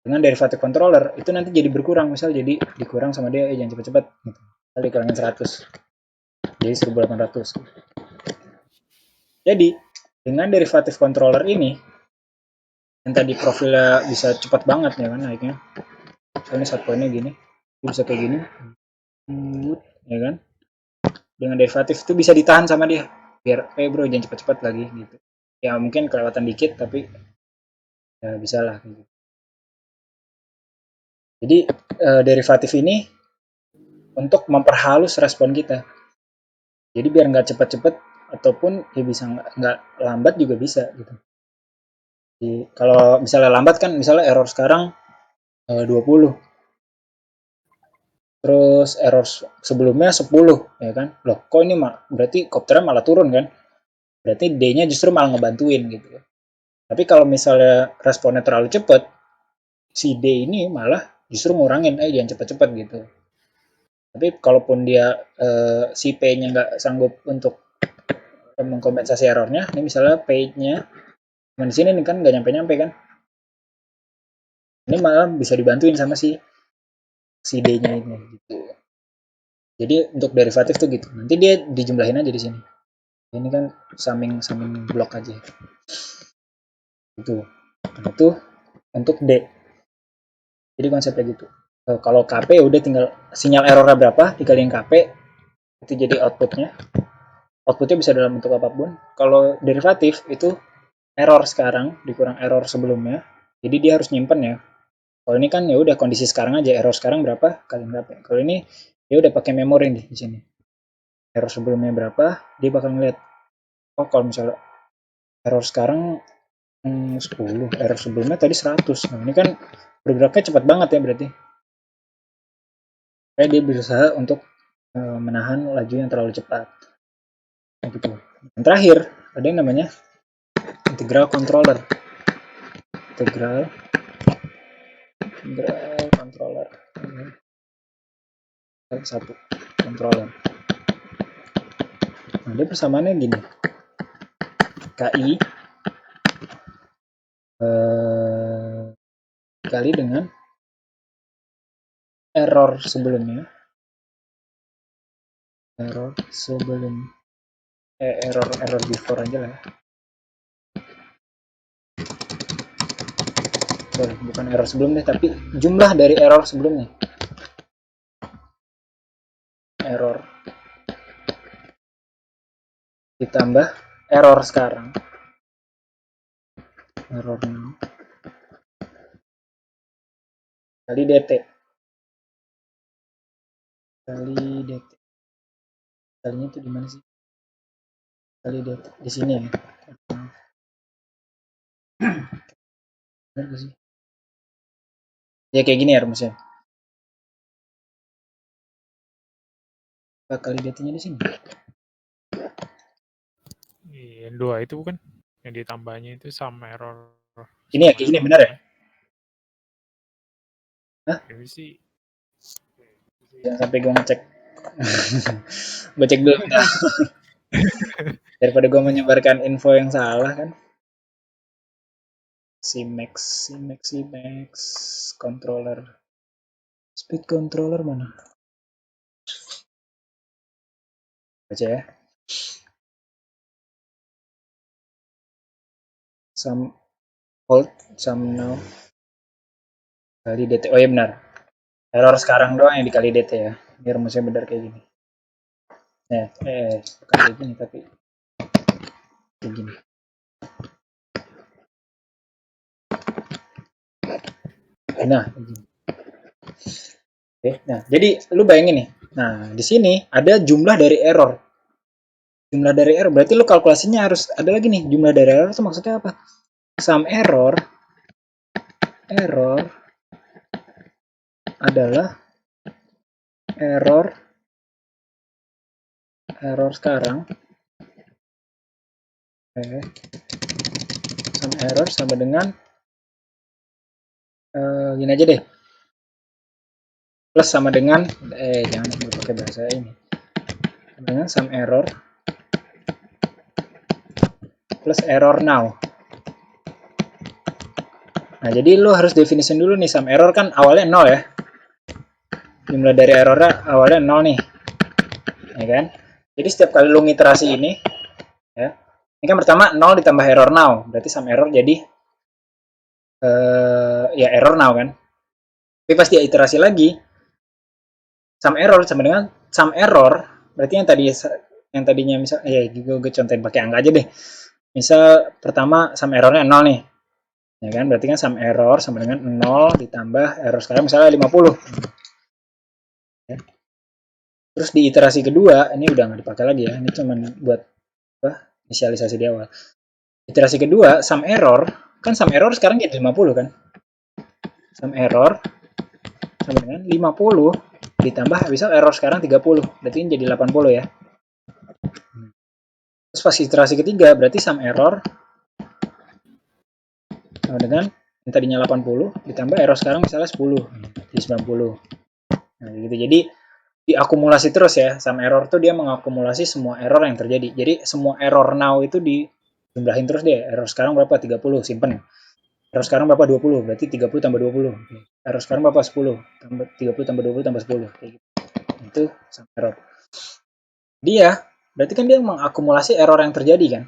Dengan derivative controller, itu nanti jadi berkurang. Misal jadi dikurang sama dia, jangan cepet-cepet gitu. Misalnya dikurangin 100. Jadi 1800. Jadi, dengan derivative controller ini, yang tadi profilnya bisa cepat banget ya kan naiknya. Soalnya set point-nya gini, bisa kayak gini, ya kan. Dengan derivatif itu bisa ditahan sama dia, biar bro jangan cepat-cepat lagi gitu. Ya mungkin kelewatan dikit tapi ya bisa lah. Gitu. Jadi derivatif ini untuk memperhalus respon kita. Jadi biar nggak cepat-cepat ataupun ya bisa nggak lambat juga bisa gitu. Jadi, kalau misalnya lambat kan misalnya error sekarang 20. Terus error sebelumnya 10 ya kan. Loh, kok ini berarti kopternya malah turun kan? Berarti D-nya justru malah ngebantuin gitu. Tapi kalau misalnya responnya terlalu cepat, si D ini malah justru ngurangin, jangan cepet-cepet gitu. Tapi kalaupun dia si P-nya nggak sanggup untuk mengkompensasi errornya, ini misalnya P-nya di sini nih kan nggak nyampe-nyampe kan, ini malah bisa dibantuin sama si D-nya ini gitu. Jadi untuk derivatif tuh gitu, nanti dia dijumlahin aja di sini. Ini kan summing blok aja. Itu. Nah, itu untuk D. Jadi konsepnya gitu. Kalau KP udah tinggal sinyal errornya berapa dikaliin KP, itu jadi outputnya. Outputnya bisa dalam bentuk apapun. Kalau derivatif itu error sekarang dikurang error sebelumnya. Jadi dia harus nyimpen ya. Kalau ini kan ya udah kondisi sekarang aja, error sekarang berapa kaliin KP. Kalau ini dia udah pakai memori nih di sini. Error sebelumnya berapa, dia bakal ngeliat. Oh kalau misalnya error sekarang 10, error sebelumnya tadi 100. Nah ini kan bergeraknya cepat banget ya berarti. Kayak dia berusaha untuk menahan laju yang terlalu cepat. Nah, gitu. Yang terakhir ada yang namanya integral controller. Integral controller. Satu controller. Nah, dia persamaannya gini. KI kali dengan error sebelumnya. Error before aja lah. Sorry, bukan error sebelumnya, tapi jumlah dari error sebelumnya. Error ditambah error sekarang. Error kali dt. Kali dt. Kalinya itu di mana sih? Kali dt di sini ya. Benar sih? Ya kayak gini ya rumusnya. Kali dt-nya di sini. Iya, 2 itu bukan? Yang ditambahnya itu sum error. Ini ya kayak gini benar ya? Hah? Ini sih. Jangan sampai gue ngecek. Gue cek dulu. Daripada gue menyebarkan info yang salah kan. Cmax controller. Speed controller mana? Baca ya. Some hold, some now. Kali DT. Oh iya benar. Error sekarang doang yang dikali DT ya. Ini rumusnya benar kayak gini. Bukan kayak gini tapi kayak gini. Nah, oke. Nah, jadi lu bayangin nih. Nah, di sini ada jumlah dari error. Jumlah dari error berarti lu kalkulasinya harus ada lagi nih. Jumlah dari error itu maksudnya apa? Sum error adalah error sekarang. Sum error sama dengan gini aja deh. Plus sama dengan jangan pakai bahasa ini. Dengan sum error plus error now. Nah, jadi lu harus definition dulu nih, sum error kan awalnya 0 ya. Jumlah dari errornya awalnya 0 nih. Ya kan? Jadi setiap kali lu ngiterasi ini ya. Ini kan pertama 0 ditambah error now, berarti sum error jadi ya error now kan. Tapi pas dia iterasi lagi sum error sama dengan sum error, berarti yang tadinya misal gue contohin pakai angka aja deh. Misal pertama sum errornya 0 nih. Ya kan? Berarti kan sum error sama dengan 0 ditambah error sekarang misalnya 50. Ya. Terus di iterasi kedua, ini udah nggak dipakai lagi ya. Ini cuma buat inisialisasi di awal. Iterasi kedua, sum error, kan sum error sekarang jadi 50 kan? Sum error sama dengan 50 ditambah misal error sekarang 30, berarti ini jadi 80 ya. Terus pas iterasi ketiga, berarti sum error sama dengan yang tadinya 80 ditambah error sekarang misalnya 10, jadi 90. Nah, gitu. Jadi diakumulasi terus ya. Sum error tuh dia mengakumulasi semua error yang terjadi. Jadi semua error now itu dijumlahin terus deh. Error sekarang berapa? 30, simpen. Error sekarang berapa? 20, berarti 30 tambah 20. Error sekarang berapa? 10, 30 tambah 20 tambah 10. Kayak gitu. Itu sum error. Dia, berarti kan dia mengakumulasi error yang terjadi kan.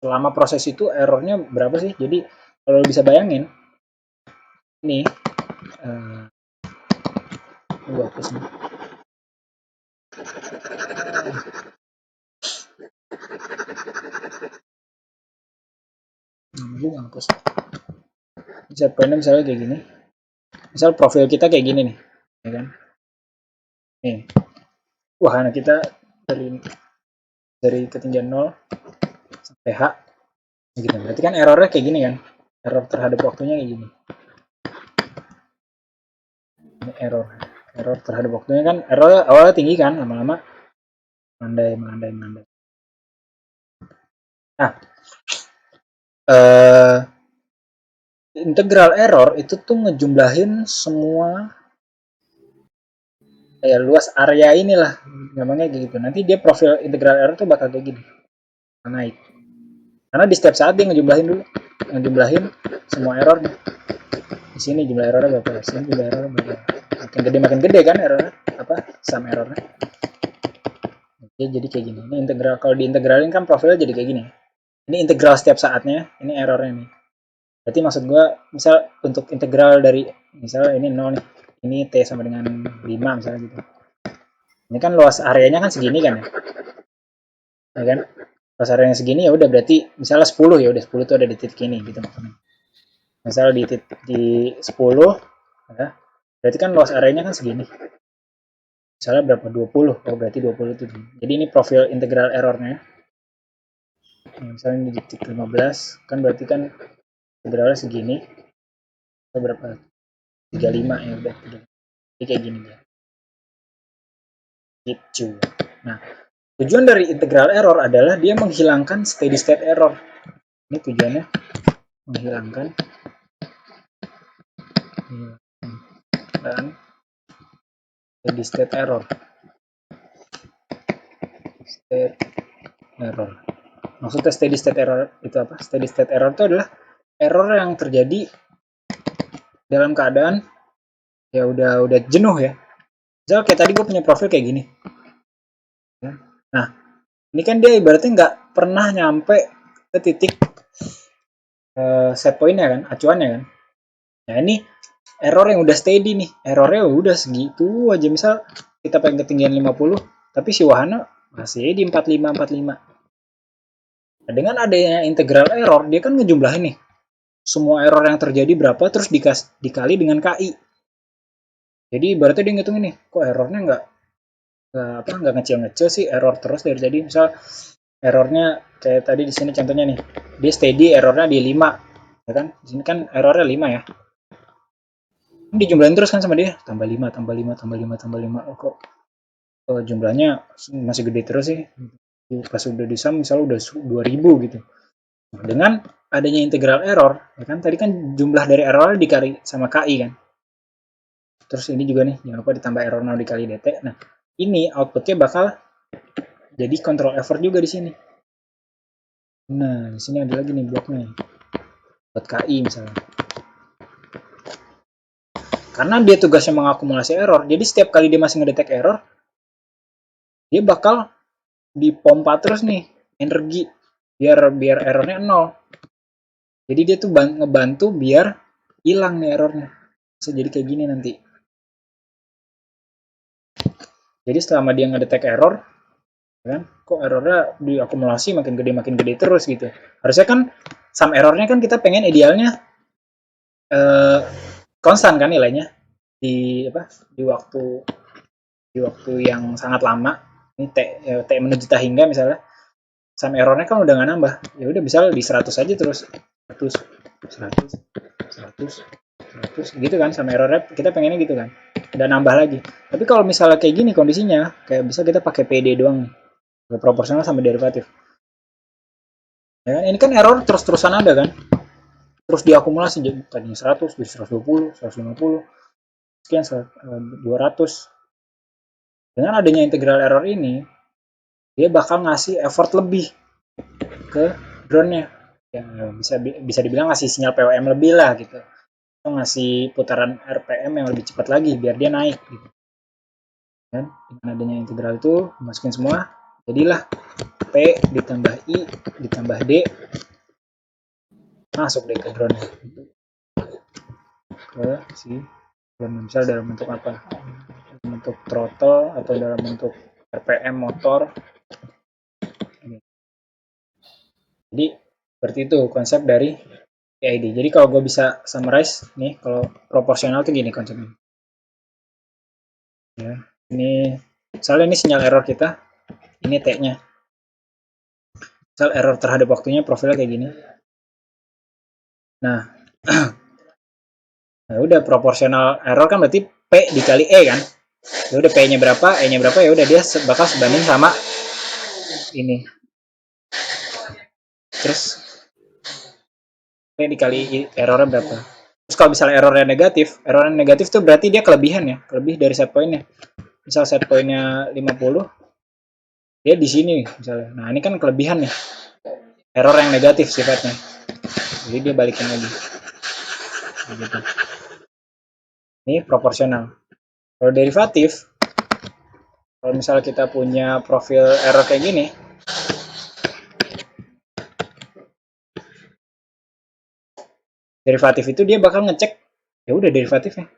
Selama proses itu errornya berapa sih? Jadi kalau bisa bayangin, ini gua hapus nih. Gue hapus. Set pointnya misalnya kayak gini. Misal profil kita kayak gini nih, ya kan? Nih, wahana kita dari ketinggian 0 sampai H, gitu. Berarti kan errornya kayak gini kan? Error terhadap waktunya kayak gini. Ini error terhadap waktunya kan, error awalnya tinggi kan, lama-lama melandai. Nah, integral error itu tuh ngejumlahin semua luas area inilah, namanya gitu. Nanti dia profil integral error tuh bakal kayak gini, naik. Karena di setiap saat dia ngejumlahin semua errornya. Di sini jumlah errornya berapa? Di sini jumlah errornya berapa? Makin gede kan errornya, sum errornya. Oke, jadi kayak gini. Ini integral, kalau diintegralin kan profilnya jadi kayak gini. Ini integral setiap saatnya, ini errornya nih. Berarti maksud gue, misal untuk integral dari, misal ini 0 nih, ini T sama dengan 5 misalnya gitu. Ini kan luas areanya kan segini kan ya kan? Luas areanya segini ya udah berarti misalnya 10 ya udah 10 tuh ada di titik ini gitu maksudnya. Misalnya di 10 ya, berarti kan luas areanya kan segini. Misalnya berapa? 20. Oh, berarti 20 itu. Jadi ini profil integral errornya. Misalnya di titik 15 kan berarti kan integralnya segini. Berapa? 35 ya udah. Jadi kayak gini ya. Gitu. Nah, tujuan dari integral error adalah dia menghilangkan steady state error. Ini tujuannya menghilangkan dan steady state error. Maksudnya steady state error itu apa? Steady state error itu adalah error yang terjadi dalam keadaan ya udah jenuh ya. Misal kayak tadi gue punya profil kayak gini. Nah, ini kan dia ibaratnya nggak pernah nyampe ke titik set point-nya kan, acuannya kan. Nah, ini error yang udah steady nih. Errornya udah segitu aja. Misal kita pengen ketinggian 50, tapi si wahana masih di 45. Nah, dengan adanya integral error, dia kan ngejumlahin nih. Semua error yang terjadi berapa, terus dikali dengan KI. Jadi ibaratnya dia ngitung ini, kok errornya nggak ngecil sih, error terus dari tadi. Misal errornya kayak tadi di sini contohnya nih, dia steady errornya di 5, ya kan? Di sini kan errornya 5 ya. Ini dijumlahin terus kan sama dia, tambah 5. Oh, kok jumlahnya masih gede terus sih. Pas udah disam misalnya udah 2000 gitu. Nah, dengan adanya integral error, ya kan tadi kan jumlah dari errornya dikali sama KI kan. Terus ini juga nih, jangan lupa ditambah error 0 dikali dt. Nah, ini outputnya bakal jadi control effort juga di sini. Nah, di sini ada lagi nih bloknya. Buat KI misalnya. Karena dia tugasnya mengakumulasi error, jadi setiap kali dia masih ngedetek error, dia bakal dipompa terus nih energi biar errornya 0. Jadi dia tuh ngebantu biar hilang nih errornya. Bisa jadi kayak gini nanti. Jadi selama dia ngedetek error, kan, kok errornya diakumulasi makin gede terus gitu. Harusnya kan sum errornya kan kita pengen idealnya konstan kan nilainya di waktu yang sangat lama. Ini t menuju t hingga misalnya. Sum errornya kan udah nggak nambah. Ya udah bisa di 100 aja terus. 100 gitu kan sum errornya, kita pengennya gitu kan. Dan nambah lagi. Tapi kalau misalnya kayak gini kondisinya, kayak bisa kita pakai PD doang nih. Proporsional sama derivatif. Ya kan? Ini kan error terus-terusan ada kan. Terus diakumulasi jadi tadinya 100, jadi 120, 150, sekian 200. Dengan adanya integral error ini, dia bakal ngasih effort lebih ke drone-nya. Ya, bisa dibilang ngasih sinyal PWM lebih lah gitu. Atau ngasih putaran RPM yang lebih cepat lagi biar dia naik gitu. Dan dengan adanya integral itu masukin semua, jadilah P ditambah I ditambah D masuk deh ke drone ke si drone. Misal dalam bentuk apa, dalam bentuk throttle atau dalam bentuk RPM motor. Jadi seperti itu konsep dari PID. Jadi kalau gue bisa summarize nih, kalau proporsional tuh gini konsepnya ya. Ini misalnya ini sinyal error kita, ini T nya, misal error terhadap waktunya profilnya kayak gini. Nah, nah udah proporsional error kan berarti P dikali E kan. Ya udah P-nya berapa, E-nya berapa, ya udah dia bakal sebanding sama ini. Terus P dikali errornya berapa. Terus kalau misalnya errornya negatif tuh berarti dia kelebihan ya, lebih dari set point-nya. Misal set point-nya 50, dia di sini misalnya. Nah, ini kan kelebihan nih. Error yang negatif sifatnya. Jadi dia balikin lagi. Gitu. Ini proporsional. Kalau derivatif, kalau misalnya kita punya profil error kayak gini, derivatif itu dia bakal ngecek, ya udah derivatifnya,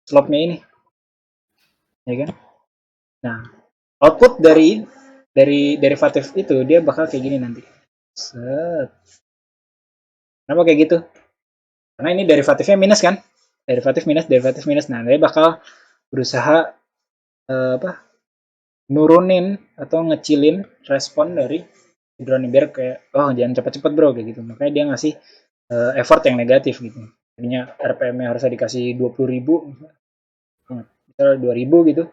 slope-nya ini, ya kan? Nah, output dari derivatif itu dia bakal kayak gini nanti. Set. Kenapa kayak gitu? Karena ini derivatifnya minus kan? Derivatif minus. Nah, dia bakal berusaha nurunin atau ngecilin respon dari drone biar kayak jangan cepet-cepet bro kayak gitu. Makanya dia ngasih effort yang negatif gitu. Jadinya RPM-nya harusnya dikasih 20.000, misalnya 2.000 gitu.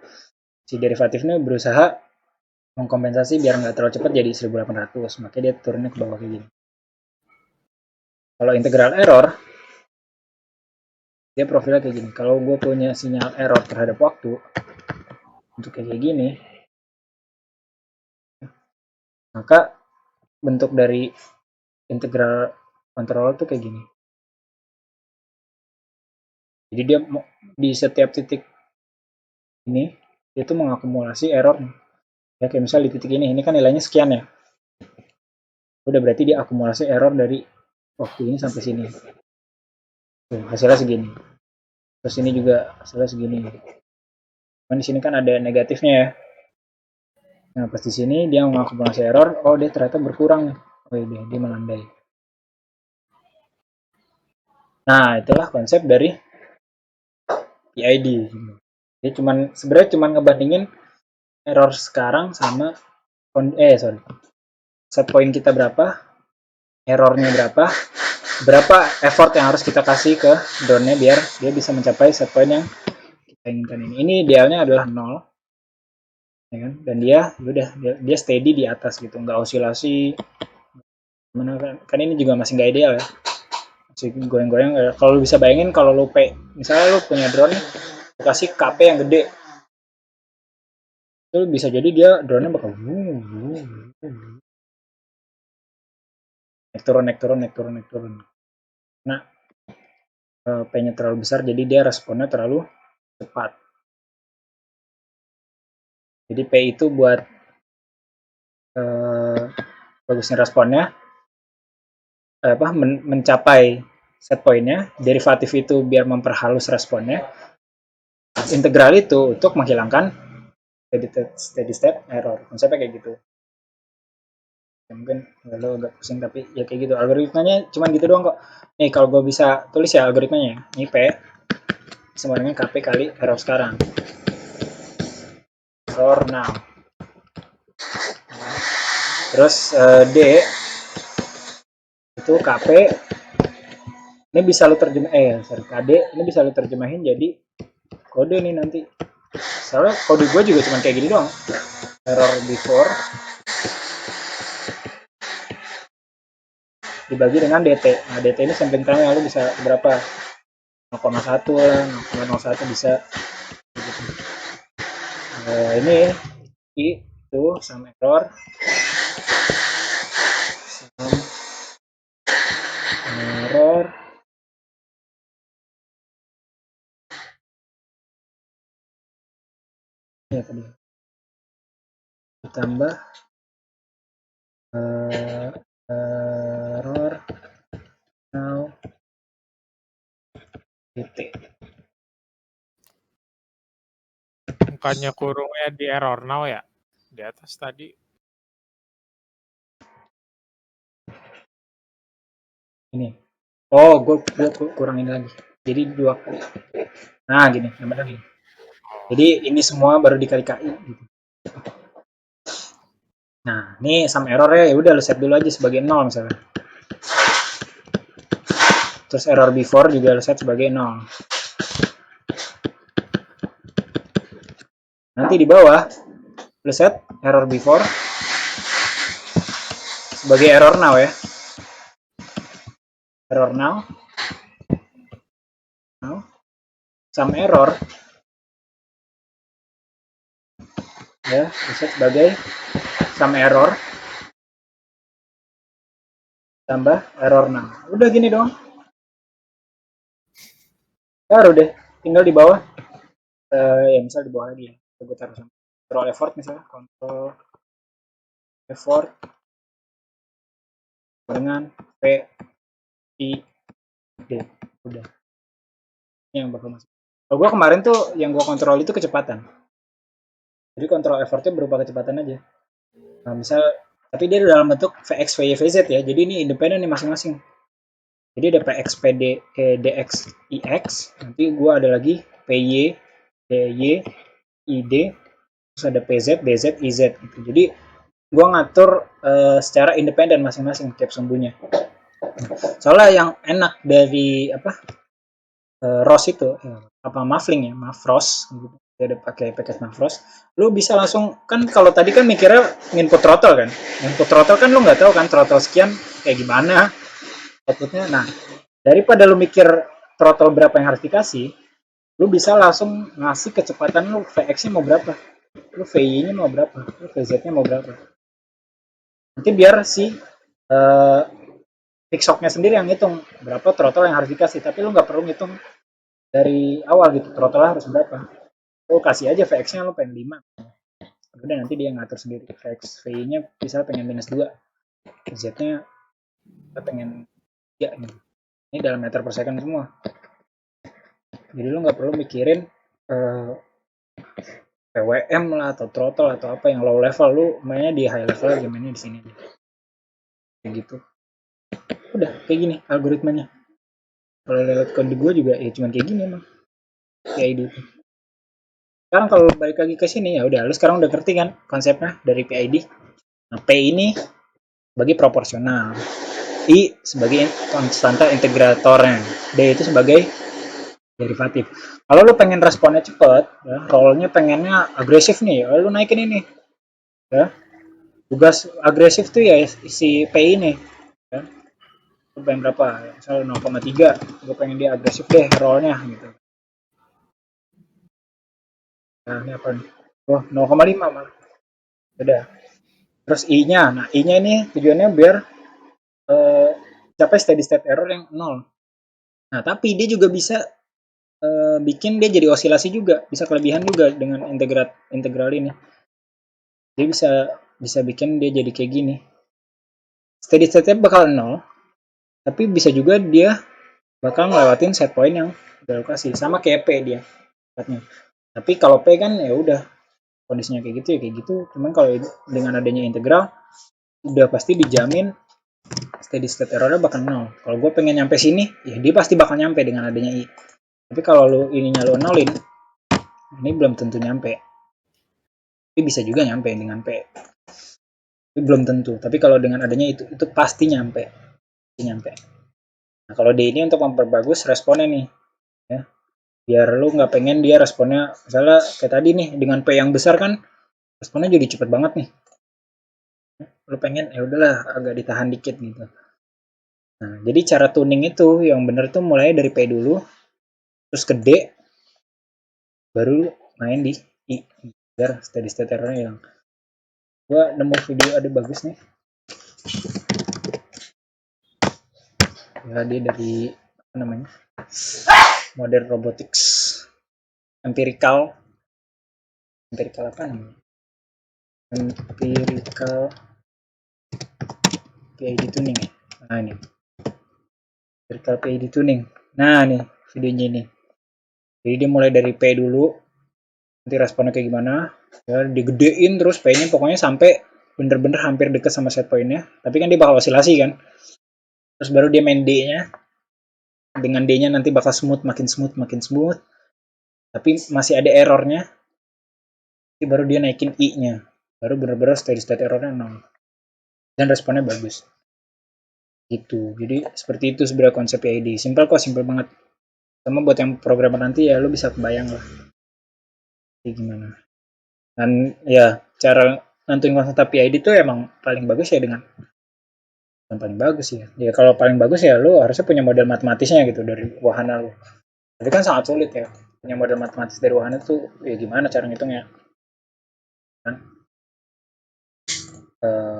Si derivatifnya berusaha mengkompensasi biar nggak terlalu cepat jadi 1.800. Makanya dia turunnya ke bawah kayak gini. Kalau integral error, dia profilnya kayak gini. Kalau gue punya sinyal error terhadap waktu, untuk kayak gini, maka bentuk dari integral controller tuh kayak gini. Jadi dia di setiap titik ini, dia tuh mengakumulasi error. Ya kayak misal di titik ini kan nilainya sekian ya. Udah berarti dia akumulasi error dari waktu ini sampai sini. Tuh, hasilnya segini. Terus ini juga hasilnya segini. Cuman di sini kan ada negatifnya ya. Nah, pas di sini dia mengakumulasi error, oh dia ternyata berkurang. Oh iya, dia melandai. Nah, itulah konsep dari PID. Dia sebenarnya cuman ngebandingin error sekarang sama set point kita berapa, errornya berapa effort yang harus kita kasih ke drone-nya biar dia bisa mencapai set point yang kita inginkan ini. Ini idealnya adalah 0. Ya kan? Dan dia steady di atas gitu, nggak osilasi. Mana kan ini juga masih nggak ideal ya. Masih goyang-goyang. Kalau lu bisa bayangin kalau lu misalnya lu punya drone kasih KP yang gede, itu bisa jadi dia drone-nya bakal naik turun. Nah, P-nya terlalu besar, jadi dia responnya terlalu cepat. Jadi P itu buat bagusnya responnya, mencapai set point-nya, derivatif itu biar memperhalus responnya, integral itu untuk menghilangkan steady state error. Konsepnya kayak gitu. Ya, mungkin lo agak pusing tapi ya kayak gitu. Algoritmanya cuman gitu doang kok. Nih kalau gue bisa tulis ya algoritmanya. Ini P sama dengan KP kali error sekarang. Error now. Terus D itu KP ini bisa lo KD ini bisa lo terjemahin jadi kode nih nanti. Soalnya kode gue juga cuman kayak gini doang. Error before dibagi dengan DT. Nah, DT ini sampling time-nya lu bisa berapa? 0,1 lah, 0,01 bisa. Ini itu sama error. Error. Ya tadi. Ditambah error now DT. Bukannya kurungnya di error now ya? Di atas tadi. Ini. Oh, gue kurangin lagi. Jadi 2 kali. Nah, gini, namanya gini. Jadi ini semua baru dikali KI gitu. Nah, ini sum error-nya ya udah lu set dulu aja sebagai 0 misalnya. Terus error before juga lu set sebagai 0. Nanti di bawah lu set error before sebagai error now ya. Error now. Sum error ya, lu set sebagai sum error tambah error now. Udah gini dong. Baru deh, tinggal di bawah. Ya misal di bawah lagi ya. Gue taruh sama control effort misalnya, control effort dengan P I D. Udah. Ini yang bakal masuk. Kalau gue kemarin tuh yang gue kontrol itu kecepatan. Jadi kontrol effortnya berupa kecepatan aja. Nah, misal tapi dia dalam bentuk Vx, Vy, Vz ya. Jadi ini independen nih masing-masing. Jadi ada Px, Pd, Dx, Ix. Nanti gue ada lagi Py, Dy, Id. Terus ada Pz, Dz, Iz. Gitu. Jadi gue ngatur secara independen masing-masing tiap sumbunya. Soalnya yang enak dari ROS itu Mafling ya, Mafros gitu. Dia ada pakai package Mafros. Lu bisa langsung kan kalau tadi kan mikirnya input throttle kan. Input throttle kan lu nggak tahu kan throttle sekian kayak gimana. outputnya. Nah, daripada lu mikir throttle berapa yang harus dikasih, lu bisa langsung ngasih kecepatan lu Vx-nya mau berapa, lu VY-nya mau berapa, lu VZ-nya mau berapa. Nanti biar si Fixock-nya sendiri yang ngitung berapa throttle yang harus dikasih, tapi lu nggak perlu ngitung dari awal gitu, throttle harus berapa. Lu kasih aja Vx-nya lu pengen 5. Udah nanti dia ngatur sendiri. Vx VY-nya bisa pengen -2. Z-nya kita pengen 3 nih. Ini dalam meter per second semua. Jadi lu nggak perlu mikirin PWM lah atau throttle atau apa yang low level, lu mainnya di high level aja, mainnya di sini. Kayak gitu. Udah kayak gini algoritmanya. Kalau lewat kode gue juga ya cuman kayak gini emang. PID itu. Sekarang kalau balik lagi ke sini ya udah, lu sekarang udah ngerti kan konsepnya dari PID. Nah, P ini sebagai proporsional, I sebagai konstanta integratornya, D itu sebagai derivatif. Kalau lu pengen responnya cepet, ya, rollnya pengennya agresif nih, ya, lu naikin ini. Ya. Tugas agresif tuh ya si P ini. Ya. Lu pengen berapa? Misalnya 0,3, gue pengen dia agresif deh rollnya gitu. Nah, ini apa nih? Oh, 0,5 malah. Udah. Terus I-nya. Nah, I-nya ini tujuannya biar capai steady state error yang 0. Nah, tapi dia juga bisa bikin dia jadi osilasi juga, bisa kelebihan juga dengan integral ini. Dia bisa bikin dia jadi kayak gini. Steady state-nya bakal 0, tapi bisa juga dia bakal ngelewatin set point yang udah kasih. Sama kayak P dia. Tapi kalau P kan ya udah kondisinya kayak gitu ya kayak gitu. Cuman kalau dengan adanya integral udah pasti dijamin steady state errornya bakal 0. Kalau gue pengen nyampe sini, ya dia pasti bakal nyampe dengan adanya I. Tapi kalau lu ininya lu nolin, ini belum tentu nyampe. Tapi bisa juga nyampe dengan P. Tapi belum tentu. Tapi kalau dengan adanya itu pasti nyampe. Nah, kalau D ini untuk memperbagus responnya nih. Ya. Biar lu nggak pengen dia responnya, misalnya kayak tadi nih, dengan P yang besar kan, responnya jadi cepet banget nih. Lu pengen, ya udahlah agak ditahan dikit gitu. Nah, jadi cara tuning itu yang bener tuh mulai dari P dulu, terus ke D, baru main di I, biar steady state errornya hilang. Gua nemu video ada bagus nih. Ya, dia dari apa namanya? Modern Robotics. Empirical apa namanya? Empirical PID tuning. Nah, ini. Empirical PID tuning. Nah, nih videonya ini. Jadi dia mulai dari P dulu. Nanti responnya kayak gimana? Ya, digedein terus P-nya pokoknya sampai bener-bener hampir deket sama set point-nya. Tapi kan dia bakal osilasi kan. Terus baru dia main D-nya. Dengan D-nya nanti bakal makin smooth. Tapi masih ada errornya. Jadi baru dia naikin I-nya. Baru bener-bener steady state errornya 0. Dan responnya bagus. Gitu. Jadi seperti itu sebenarnya konsep PID. Simple banget. Sama buat yang programmer nanti ya lu bisa kebayang lah. Jadi gimana. Dan ya cara nentuin konstanta PID itu emang paling bagus ya dengan paling bagus ya. Ya kalau paling bagus ya lu harusnya punya model matematisnya gitu dari wahana lu. Tapi kan sangat sulit ya. Punya model matematis dari wahana tuh ya gimana cara ngitungnya. Kan?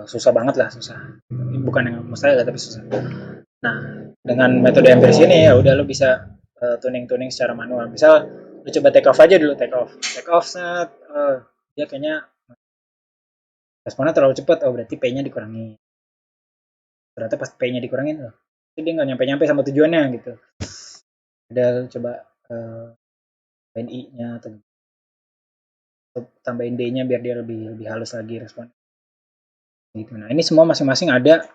Susah banget lah, susah. Bukan yang mustahil tapi susah. Nah, dengan metode empiris ini ya udah lu bisa tuning secara manual. Misal lu coba take off aja dulu, take off set, dia kayaknya responnya terlalu cepat, berarti P-nya dikurangi. Ternyata pas P-nya dikurangin, dia nggak nyampe sama tujuannya gitu. Udah coba tambahin I-nya atau tambahin D-nya biar dia lebih halus lagi respon. Gitu. Nah ini semua masing-masing ada.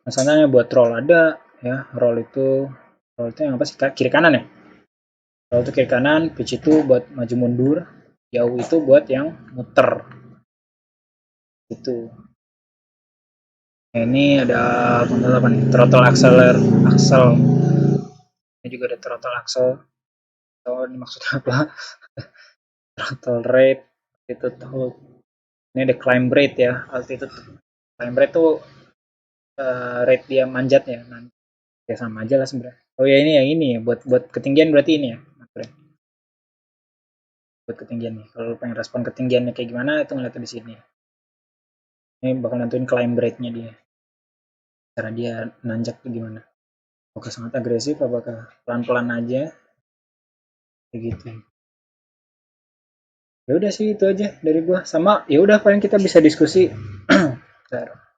Misalnya buat roll ada ya, roll itu yang apa sih, kiri kanan ya. Roll itu kiri kanan, pitch itu buat maju mundur, jauh itu buat yang muter. Itu. Nah, ini ada apa nih? Throttle axle. Ini juga ada throttle axle. Oh, ini maksudnya apa? Throttle rate, altitude hold. Ini ada climb rate ya, altitude. Climb rate tuh rate dia manjat ya. Ya sama aja lah sebenarnya. Oh ya ini ya buat ketinggian berarti ini ya. Buat ketinggian nih. Kalau lu pengen respon ketinggiannya kayak gimana itu ngeliat di sini. Ini bakal nentuin climb rate-nya dia. Cara dia nanjak tuh gimana. Apakah sangat agresif, apakah pelan-pelan aja. Kayak gitu. Ya udah sih itu aja dari gua. Sama ya udah paling kita bisa diskusi. Bentar.